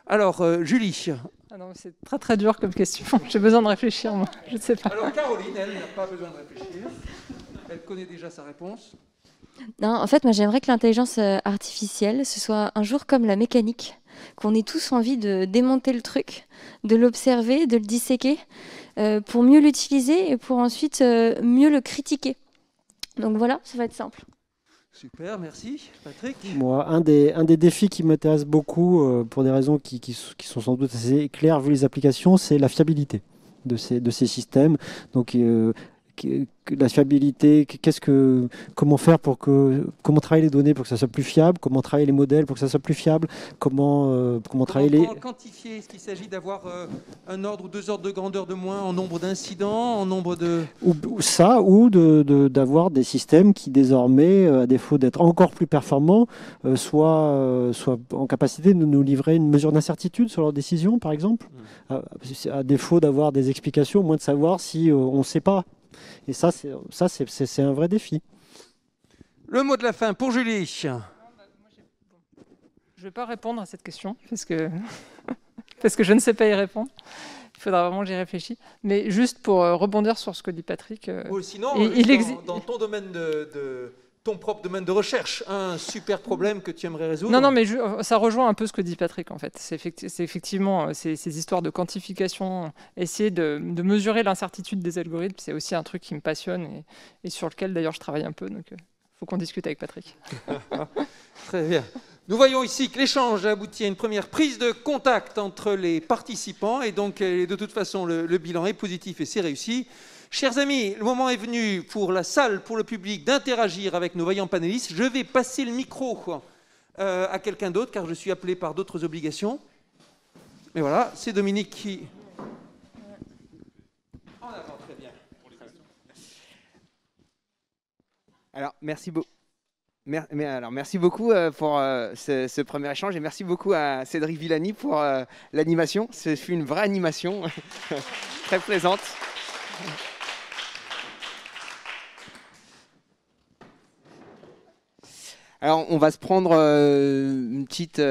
Alors, Julie. Ah non, c'est très très dur comme question. J'ai besoin de réfléchir, moi. Je ne sais pas. Alors, Caroline, elle n'a pas besoin de réfléchir. Elle connaît déjà sa réponse. Non, en fait, moi, j'aimerais que l'intelligence artificielle, ce soit un jour comme la mécanique, qu'on ait tous envie de démonter le truc, de l'observer, de le disséquer, pour mieux l'utiliser et pour ensuite mieux le critiquer. Donc voilà, ça va être simple. Super, merci. Patrick? Moi, un des défis qui m'intéresse beaucoup, pour des raisons qui sont sans doute assez claires vu les applications, c'est la fiabilité de ces systèmes. Donc, la fiabilité, comment faire comment travailler les données pour que ça soit plus fiable, comment travailler les modèles pour que ça soit plus fiable, comment travailler les... Comment quantifier? Est-ce qu'il s'agit d'avoir un ordre ou 2 ordres de grandeur de moins en nombre d'incidents, en nombre de... Ou d'avoir des systèmes qui désormais, à défaut d'être encore plus performants, soient en capacité de nous livrer une mesure d'incertitude sur leurs décisions, par exemple, à défaut d'avoir des explications, au moins de savoir si on ne sait pas. Et ça, c'est un vrai défi. Le mot de la fin pour Julie. Je ne vais pas répondre à cette question, parce que je ne sais pas y répondre. Il faudra vraiment que j'y réfléchisse. Mais juste pour rebondir sur ce que dit Patrick... sinon, dans ton domaine ton propre domaine de recherche, un super problème que tu aimerais résoudre? Non, mais ça rejoint un peu ce que dit Patrick, en fait. C'est effectivement ces histoires de quantification, essayer de mesurer l'incertitude des algorithmes, c'est aussi un truc qui me passionne et sur lequel, d'ailleurs, je travaille un peu. Donc, il faut qu'on discute avec Patrick. Très bien. Nous voyons ici que l'échange a abouti à une première prise de contact entre les participants et donc, de toute façon, le bilan est positif et c'est réussi. Chers amis, le moment est venu pour la salle, pour le public, d'interagir avec nos vaillants panélistes. Je vais passer le micro à quelqu'un d'autre, car je suis appelé par d'autres obligations. Mais voilà, c'est Dominique qui... En avant, très bien. Alors, merci beaucoup. Merci beaucoup pour ce premier échange et merci beaucoup à Cédric Villani pour l'animation. Ce fut une vraie animation, très plaisante. Alors, on va se prendre une petite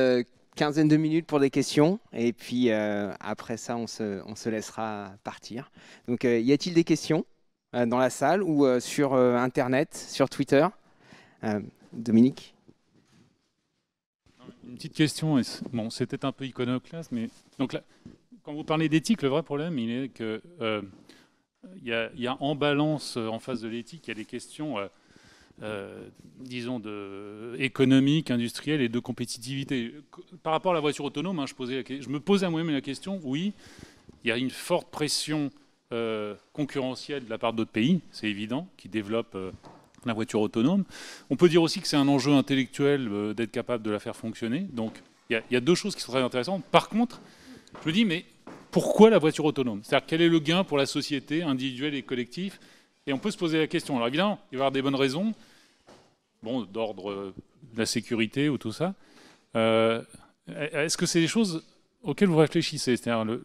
quinzaine de minutes pour des questions et puis après ça, on se laissera partir. Donc, y a-t-il des questions dans la salle ou sur Internet, sur Twitter? Dominique? Une petite question, bon, c'est peut-être un peu iconoclaste, mais donc là, quand vous parlez d'éthique, le vrai problème, il est que il y a en balance, en face de l'éthique, il y a des questions, disons, économiques, industrielles et de compétitivité. Par rapport à la voiture autonome, hein, je me posais à moi-même la question, oui, il y a une forte pression concurrentielle de la part d'autres pays, c'est évident, qui développent la voiture autonome. On peut dire aussi que c'est un enjeu intellectuel d'être capable de la faire fonctionner. Donc, il y a deux choses qui sont très intéressantes. Par contre, je me dis, mais pourquoi la voiture autonome? C'est-à-dire, quel est le gain pour la société individuelle et collective? Et on peut se poser la question. Alors, évidemment, il va y avoir des bonnes raisons, bon, d'ordre de la sécurité ou tout ça. Est-ce que c'est des choses auxquelles vous réfléchissez? C'est-à-dire,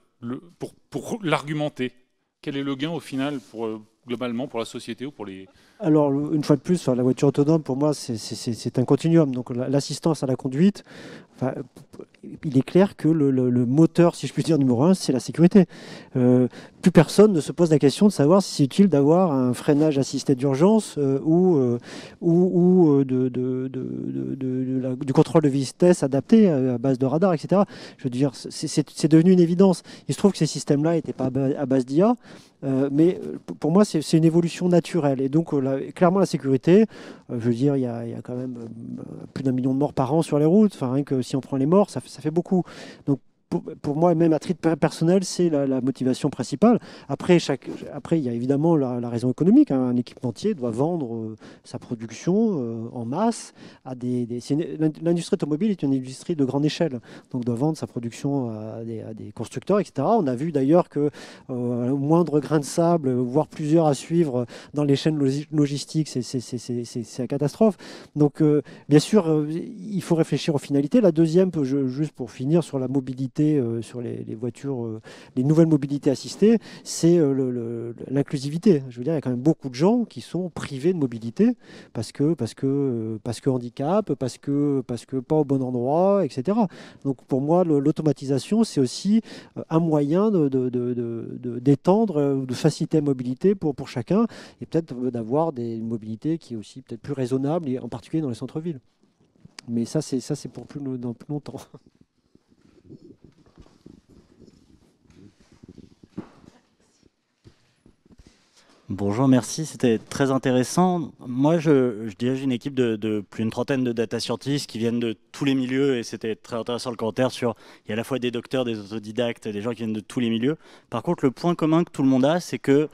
pour l'argumenter, quel est le gain au final, globalement, pour la société ou pour les... Alors, une fois de plus, la voiture autonome, pour moi, c'est un continuum. Donc, l'assistance à la conduite, enfin, il est clair que le moteur, si je puis dire, numéro un, c'est la sécurité. Plus personne ne se pose la question de savoir si c'est utile d'avoir un freinage assisté d'urgence ou du contrôle de vitesse adapté à base de radar, etc. Je veux dire, c'est devenu une évidence. Il se trouve que ces systèmes-là n'étaient pas à base d'IA, mais pour moi, c'est une évolution naturelle. Et donc, clairement, la sécurité, je veux dire, il y a quand même plus d'1 million de morts par an sur les routes. Enfin, rien que si on prend les morts, ça fait beaucoup. Donc, pour moi, même à titre personnel, c'est la motivation principale. Après, il y a évidemment la raison économique. Hein. Un équipementier doit vendre sa production en masse à l'industrie automobile est une industrie de grande échelle, donc doit vendre sa production à des constructeurs, etc. On a vu d'ailleurs que au moindre grain de sable, voire plusieurs à suivre dans les chaînes logistiques, c'est la catastrophe. Donc, bien sûr, il faut réfléchir aux finalités. La deuxième, juste pour finir sur la mobilité, sur les voitures, les nouvelles mobilités assistées, c'est l'inclusivité. Je veux dire, il y a quand même beaucoup de gens qui sont privés de mobilité parce que handicap, parce que pas au bon endroit, etc. Donc pour moi, l'automatisation, c'est aussi un moyen d'étendre, de faciliter la mobilité pour chacun et peut-être d'avoir des mobilités qui est aussi peut-être plus raisonnables, et en particulier dans les centres-villes. Mais ça, c'est pour dans plus longtemps. Bonjour, merci, c'était très intéressant. Moi, je dirige une équipe de plus d'une trentaine de data scientists qui viennent de tous les milieux, et c'était très intéressant le commentaire sur, il y a à la fois des docteurs, des autodidactes, des gens qui viennent de tous les milieux. Par contre, le point commun que tout le monde a, c'est que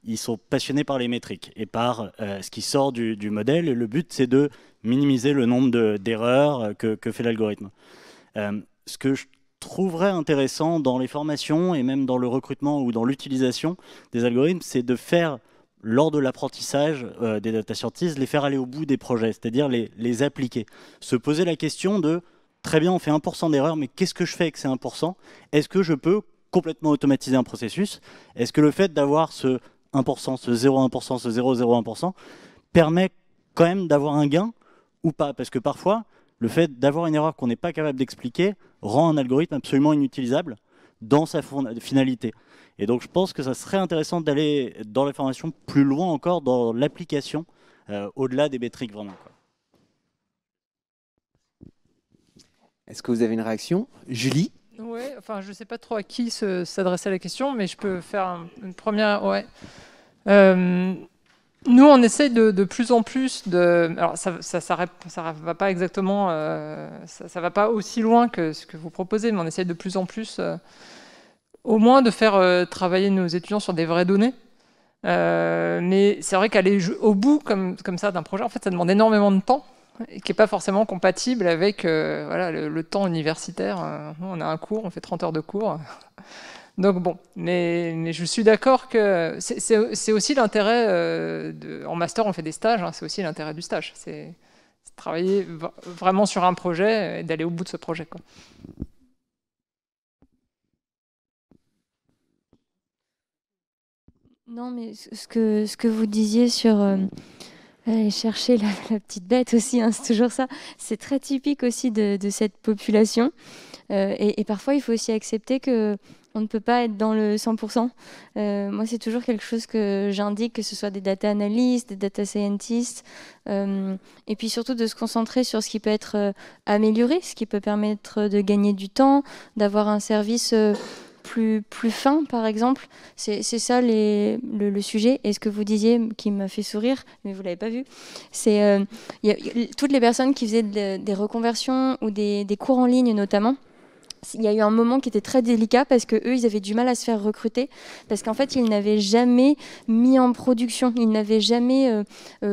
ils sont passionnés par les métriques et par ce qui sort du modèle. Et le but, c'est de minimiser le nombre d'erreurs que fait l'algorithme. Ce que je trouverais intéressant dans les formations et même dans le recrutement ou dans l'utilisation des algorithmes, c'est de faire, lors de l'apprentissage des data scientists, les faire aller au bout des projets, c'est-à-dire les appliquer. Se poser la question de, très bien, on fait 1% d'erreur, mais qu'est-ce que je fais avec ces 1%? Est-ce que je peux complètement automatiser un processus? Est-ce que le fait d'avoir ce 1%, ce 0,1%, ce 0,01% permet quand même d'avoir un gain ou pas? Parce que parfois, le fait d'avoir une erreur qu'on n'est pas capable d'expliquer rend un algorithme absolument inutilisable dans sa finalité. Et donc je pense que ça serait intéressant d'aller dans la formation plus loin encore dans l'application, au-delà des métriques vraiment, quoi. Est-ce que vous avez une réaction? Julie? Oui, enfin, je ne sais pas trop à qui s'adresser la question, mais je peux faire une première. Ouais. Nous, on essaye de plus en plus de. Alors, ça va pas exactement. Ça va pas aussi loin que ce que vous proposez, mais on essaye de plus en plus, au moins, de faire travailler nos étudiants sur des vraies données. Mais c'est vrai qu'aller au bout comme ça d'un projet, en fait, ça demande énormément de temps, et qui n'est pas forcément compatible avec voilà, le temps universitaire. On a un cours, on fait 30 heures de cours. Donc bon, mais je suis d'accord que c'est aussi l'intérêt, en master on fait des stages, hein, c'est aussi l'intérêt du stage, c'est travailler vraiment sur un projet et d'aller au bout de ce projet, quoi. Non, mais ce que vous disiez sur aller chercher la petite bête aussi, hein, c'est toujours ça. C'est très typique aussi de cette population. Et parfois, il faut aussi accepter que on ne peut pas être dans le 100%. Moi, c'est toujours quelque chose que j'indique, que ce soit des data analysts, des data scientists, et puis surtout de se concentrer sur ce qui peut être amélioré, ce qui peut permettre de gagner du temps, d'avoir un service plus fin, par exemple. C'est ça le sujet. Et ce que vous disiez qui m'a fait sourire, mais vous ne l'avez pas vu, c'est toutes les personnes qui faisaient des reconversions ou des cours en ligne notamment. Il y a eu un moment qui était très délicat parce que eux, ils avaient du mal à se faire recruter parce qu'en fait, ils n'avaient jamais mis en production, ils n'avaient jamais,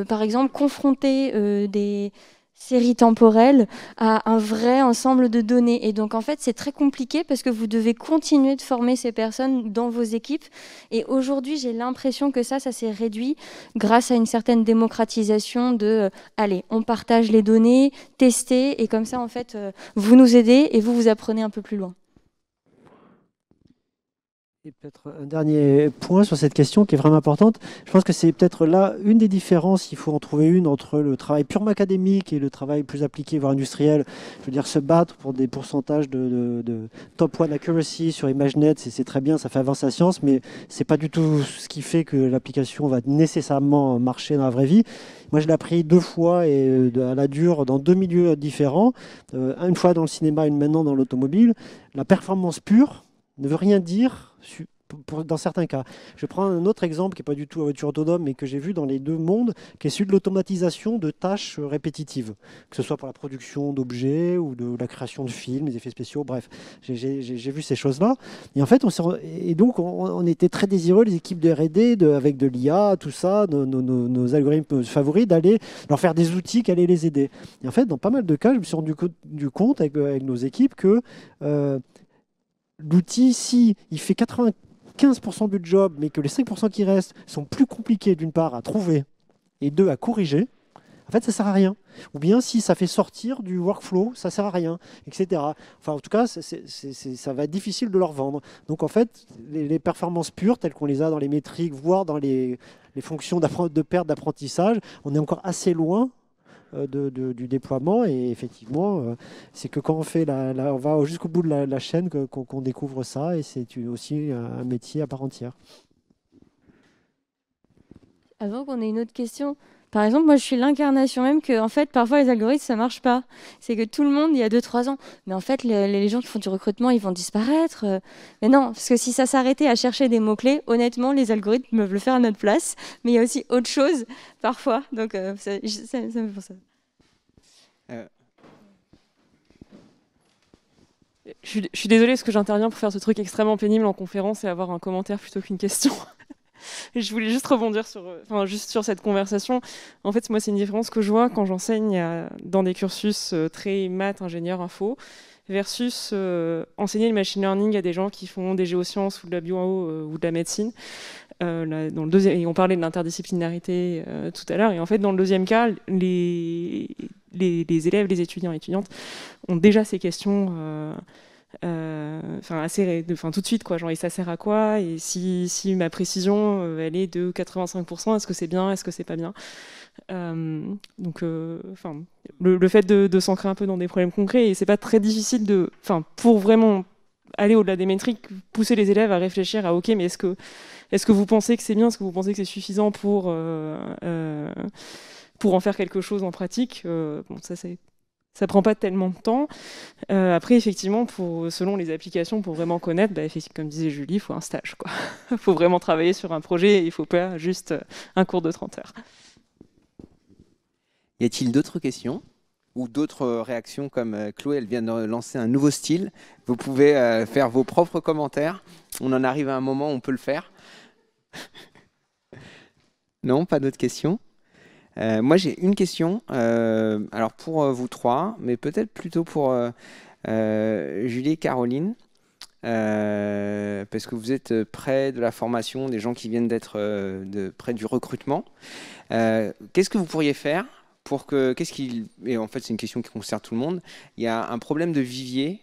par exemple, confronté des séries temporelles à un vrai ensemble de données. Et donc, en fait, c'est très compliqué parce que vous devez continuer de former ces personnes dans vos équipes. Et aujourd'hui, j'ai l'impression que ça s'est réduit grâce à une certaine démocratisation de allez, on partage les données, testez, et comme ça, en fait, vous nous aidez et vous apprenez un peu plus loin. Et peut-être un dernier point sur cette question qui est vraiment importante. Je pense que c'est peut-être là une des différences, il faut en trouver une, entre le travail purement académique et le travail plus appliqué, voire industriel. Je veux dire, se battre pour des pourcentages de top one accuracy sur ImageNet, c'est très bien, ça fait avancer la science, mais c'est pas du tout ce qui fait que l'application va nécessairement marcher dans la vraie vie. Moi, je l'ai appris 2 fois et à la dure dans 2 milieux différents. Une fois dans le cinéma, une maintenant dans l'automobile. La performance pure ne veut rien dire dans certains cas. Je prends un autre exemple qui n'est pas du tout la voiture autonome, mais que j'ai vu dans les 2 mondes, qui est celui de l'automatisation de tâches répétitives, que ce soit pour la production d'objets ou de la création de films, des effets spéciaux, bref. J'ai vu ces choses-là. Et en fait, on était très désireux, les équipes de R&D, avec de l'IA, tout ça, nos algorithmes favoris, d'aller leur faire des outils qui allaient les aider. Et en fait, dans pas mal de cas, je me suis rendu compte avec nos équipes que l'outil, si il fait 95% du job, mais que les 5% qui restent sont plus compliqués d'une part à trouver et 2 à corriger, en fait, ça ne sert à rien. Ou bien si ça fait sortir du workflow, ça ne sert à rien, etc. Enfin, en tout cas, ça va être difficile de leur vendre. Donc, en fait, les performances pures, telles qu'on les a dans les métriques, voire dans les fonctions de perte d'apprentissage, on est encore assez loin du déploiement, et effectivement c'est que quand on fait on va jusqu'au bout de la chaîne qu'on découvre ça, et c'est aussi un métier à part entière. Avant qu'on ait une autre question, par exemple, moi je suis l'incarnation même que en fait parfois les algorithmes ça marche pas. C'est que tout le monde il y a 2-3 ans, mais en fait les gens qui font du recrutement ils vont disparaître. Mais non, parce que si ça s'arrêtait à chercher des mots-clés, honnêtement les algorithmes peuvent le faire à notre place, mais il y a aussi autre chose parfois. Donc ça me fait pour ça. Je suis désolée parce que j'interviens pour faire ce truc extrêmement pénible en conférence et avoir un commentaire plutôt qu'une question. Je voulais juste rebondir sur cette conversation. En fait, moi, c'est une différence que je vois quand j'enseigne dans des cursus très maths, ingénieur, info, versus enseigner le machine learning à des gens qui font des géosciences ou de la bio ou de la médecine. Dans le deuxième, et on parlait de l'interdisciplinarité tout à l'heure, et en fait, dans le deuxième cas, les élèves, les étudiants et étudiantes ont déjà ces questions tout de suite, quoi, genre, et ça sert à quoi, et si ma précision elle est de 85%, est-ce que c'est bien, est-ce que c'est pas bien, le fait de s'ancrer un peu dans des problèmes concrets, et c'est pas très difficile pour vraiment aller au-delà des métriques, pousser les élèves à réfléchir à ok, mais est-ce que vous pensez que c'est bien, est-ce que vous pensez que c'est suffisant pour en faire quelque chose en pratique, ça prend pas tellement de temps. Après, effectivement, selon les applications, pour vraiment connaître, comme disait Julie, il faut un stage, quoi. Il faut vraiment travailler sur un projet, et il faut pas juste un cours de 30 heures. Y a-t-il d'autres questions ou d'autres réactions, comme Chloé, elle vient de lancer un nouveau style. Vous pouvez faire vos propres commentaires. On en arrive à un moment où on peut le faire. Non, pas d'autres questions. Moi, j'ai une question, alors pour vous trois, mais peut-être plutôt pour Julie et Caroline, parce que vous êtes près de la formation, des gens qui viennent d'être près du recrutement. Qu'est-ce que vous pourriez faire pour que, et en fait c'est une question qui concerne tout le monde, il y a un problème de vivier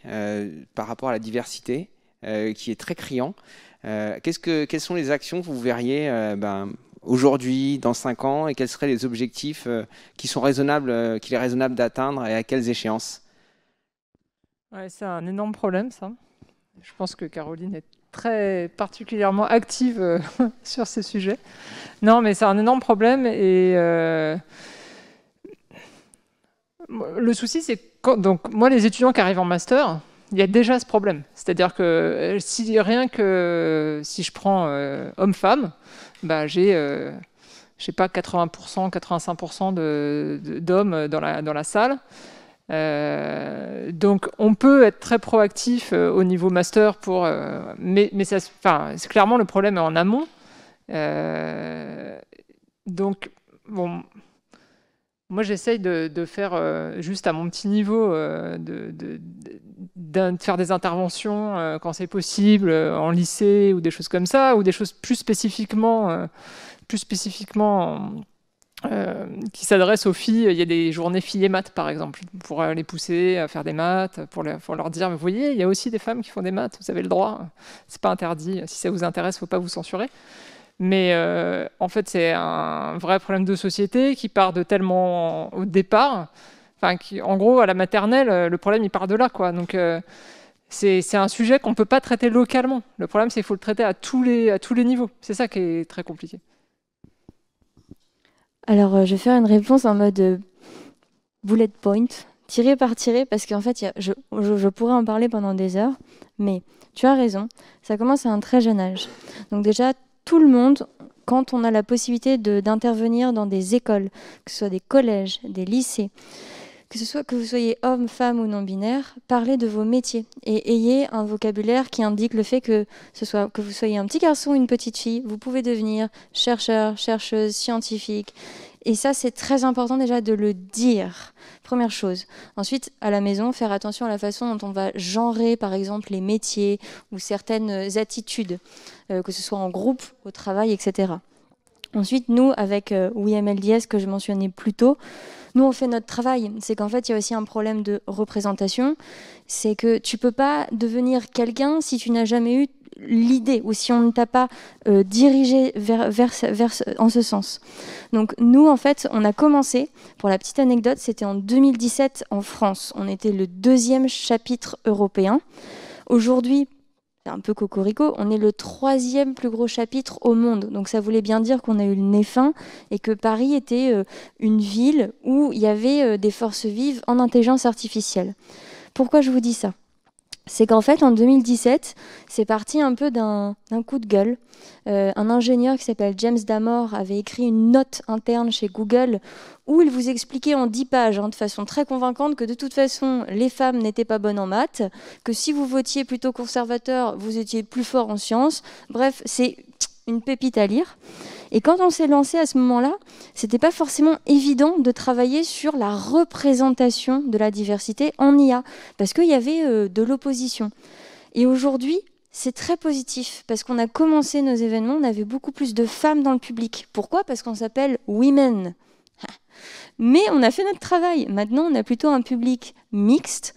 par rapport à la diversité qui est très criant. Quelles sont les actions que vous verriez aujourd'hui, dans 5 ans, et quels seraient les objectifs qu'il est raisonnable d'atteindre et à quelles échéances? Ouais, c'est un énorme problème, ça. Je pense que Caroline est très particulièrement active sur ces sujets. Non, mais c'est un énorme problème, et le souci, c'est que donc moi, les étudiants qui arrivent en master, il y a déjà ce problème. C'est-à-dire que si je prends homme-femme, j'ai je sais pas, 80%, 85% d'hommes dans la salle. Donc on peut être très proactif au niveau master mais c'est clairement le problème est en amont. Donc bon, moi j'essaye de faire juste à mon petit niveau de faire des interventions quand c'est possible en lycée ou des choses comme ça, ou des choses plus spécifiquement qui s'adressent aux filles. Il y a des journées filles et maths, par exemple, pour les pousser à faire des maths, pour leur dire, vous voyez, il y a aussi des femmes qui font des maths, vous avez le droit, c'est pas interdit, si ça vous intéresse, il ne faut pas vous censurer. Mais en fait, c'est un vrai problème de société qui part de tellement au départ, en gros, à la maternelle, le problème, il part de là, quoi. Donc, c'est un sujet qu'on ne peut pas traiter localement. Le problème, c'est qu'il faut le traiter à tous les niveaux. C'est ça qui est très compliqué. Alors, je vais faire une réponse en mode bullet point, tiré par tiré, parce qu'en fait, je pourrais en parler pendant des heures, mais tu as raison, ça commence à un très jeune âge. Donc déjà, tout le monde, quand on a la possibilité d'intervenir dans des écoles, que ce soit des collèges, des lycées, que vous soyez homme, femme ou non-binaire, parlez de vos métiers et ayez un vocabulaire qui indique le fait que vous soyez un petit garçon ou une petite fille, vous pouvez devenir chercheur, chercheuse, scientifique. Et ça, c'est très important déjà de le dire, première chose. Ensuite, à la maison, faire attention à la façon dont on va genrer, par exemple, les métiers ou certaines attitudes, que ce soit en groupe, au travail, etc. Ensuite, nous, avec WeMLDS, que je mentionnais plus tôt, nous, on fait notre travail. C'est qu'en fait, il y a aussi un problème de représentation. C'est que tu ne peux pas devenir quelqu'un si tu n'as jamais eu l'idée ou si on ne t'a pas dirigé en ce sens. Donc nous, en fait, on a commencé, pour la petite anecdote, c'était en 2017 en France. On était le 2e chapitre européen. Aujourd'hui, c'est un peu cocorico, on est le 3e plus gros chapitre au monde. Donc ça voulait bien dire qu'on a eu le nez fin et que Paris était une ville où il y avait des forces vives en intelligence artificielle. Pourquoi je vous dis ça ? C'est qu'en fait, en 2017, c'est parti un peu d'un coup de gueule. Un ingénieur qui s'appelle James Damore avait écrit une note interne chez Google où il vous expliquait en 10 pages, de façon très convaincante, que de toute façon, les femmes n'étaient pas bonnes en maths, que si vous votiez plutôt conservateur, vous étiez plus fort en sciences. Bref, une pépite à lire. Et quand on s'est lancé à ce moment-là, c'était pas forcément évident de travailler sur la représentation de la diversité en IA, parce qu'il y avait de l'opposition. Et aujourd'hui, c'est très positif, parce qu'on a commencé nos événements, on avait beaucoup plus de femmes dans le public. Pourquoi ? Parce qu'on s'appelle Women. Mais on a fait notre travail. Maintenant, on a plutôt un public mixte.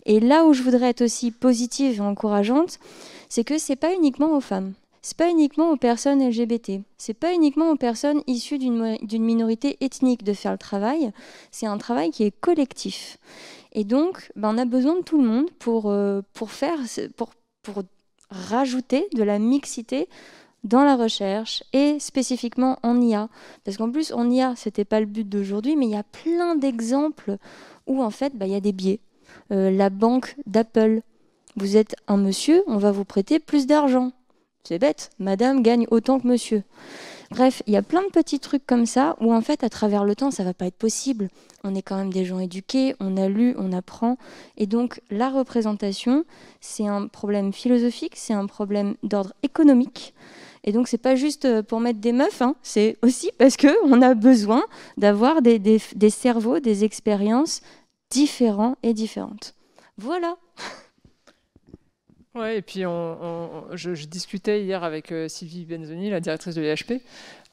Et là où je voudrais être aussi positive et encourageante, c'est que c'est pas uniquement aux femmes. C'est pas uniquement aux personnes LGBT. C'est pas uniquement aux personnes issues d'une minorité ethnique de faire le travail. C'est un travail qui est collectif. Et donc, on a besoin de tout le monde pour rajouter de la mixité dans la recherche et spécifiquement en IA. Parce qu'en plus, en IA, c'était pas le but d'aujourd'hui, mais il y a plein d'exemples où en fait, il y a des biais. La banque d'Apple. Vous êtes un monsieur, on va vous prêter plus d'argent. C'est bête, madame gagne autant que monsieur. Bref, il y a plein de petits trucs comme ça où en fait, à travers le temps, ça va pas être possible. On est quand même des gens éduqués, on a lu, on apprend. Et donc, la représentation, c'est un problème philosophique, c'est un problème d'ordre économique. Et donc, c'est pas juste pour mettre des meufs, c'est aussi parce qu'on a besoin d'avoir des cerveaux, des expériences différents et différentes. Voilà. Ouais, et puis je discutais hier avec Sylvie Benzoni, la directrice de l'EHP.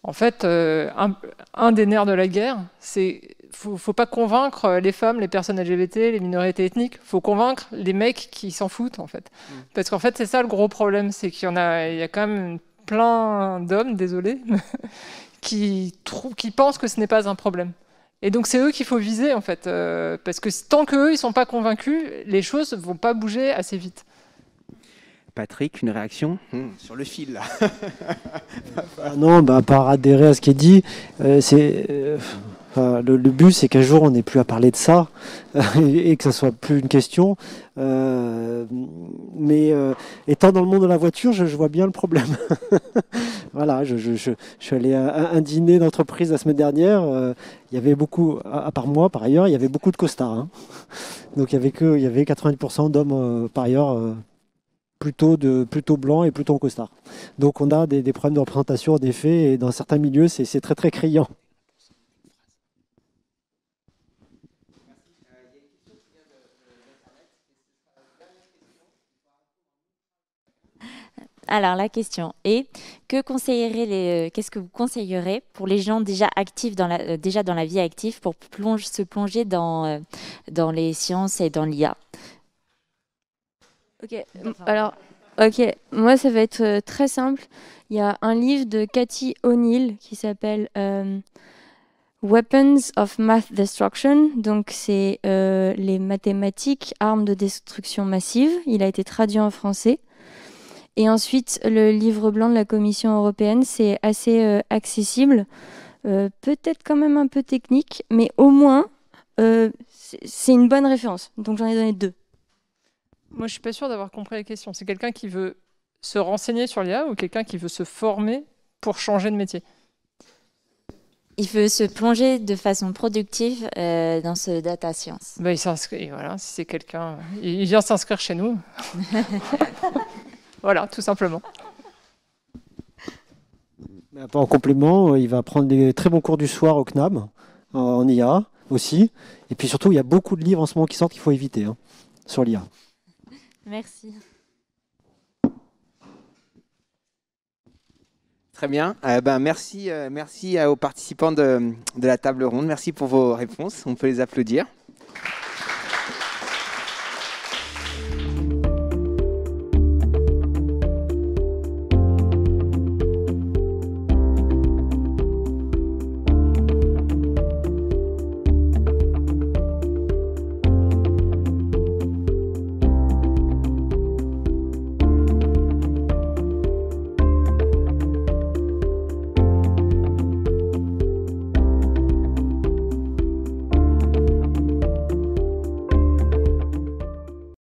En fait, un des nerfs de la guerre, c'est faut pas convaincre les femmes, les personnes LGBT, les minorités ethniques. Faut convaincre les mecs qui s'en foutent, en fait. Parce qu'en fait, c'est ça le gros problème, c'est qu'il y a quand même plein d'hommes, désolé, qui pensent que ce n'est pas un problème. Et donc c'est eux qu'il faut viser, en fait, parce que tant qu'eux ils sont pas convaincus, les choses vont pas bouger assez vite. Patrick, une réaction sur le fil là. Non, à part adhérer à ce qui est dit, le but c'est qu'un jour on n'ait plus à parler de ça et que ça soit plus une question. Mais étant dans le monde de la voiture, je vois bien le problème. Voilà, je suis allé à un dîner d'entreprise la semaine dernière. Il y avait beaucoup, à part moi par ailleurs, il y avait beaucoup de costards. Donc il y avait 90% d'hommes par ailleurs. Plutôt blanc et plutôt en costard. Donc on a des problèmes de représentation en effet, et dans certains milieux c'est très très criant. Alors la question est, qu'est-ce que vous conseillerez pour les gens déjà actifs dans la vie active pour se plonger dans les sciences et dans l'IA? Moi ça va être très simple. Il y a un livre de Cathy O'Neill qui s'appelle Weapons of Math Destruction. Donc c'est les mathématiques, armes de destruction massive. Il a été traduit en français. Et ensuite, le livre blanc de la Commission européenne, c'est assez accessible. Peut-être quand même un peu technique, mais au moins, c'est une bonne référence. Donc j'en ai donné 2. Moi, je suis pas sûre d'avoir compris la question. C'est quelqu'un qui veut se renseigner sur l'IA ou quelqu'un qui veut se former pour changer de métier? Il veut se plonger de façon productive dans ce data science. Il s'inscrit, voilà, si c'est quelqu'un... Il vient s'inscrire chez nous. Voilà, tout simplement. En complément, il va prendre des très bons cours du soir au CNAM, en IA aussi. Et puis surtout, il y a beaucoup de livres en ce moment qui sortent qu'il faut éviter sur l'IA. Merci. Très bien. Merci aux participants de la table ronde. Merci pour vos réponses. On peut les applaudir.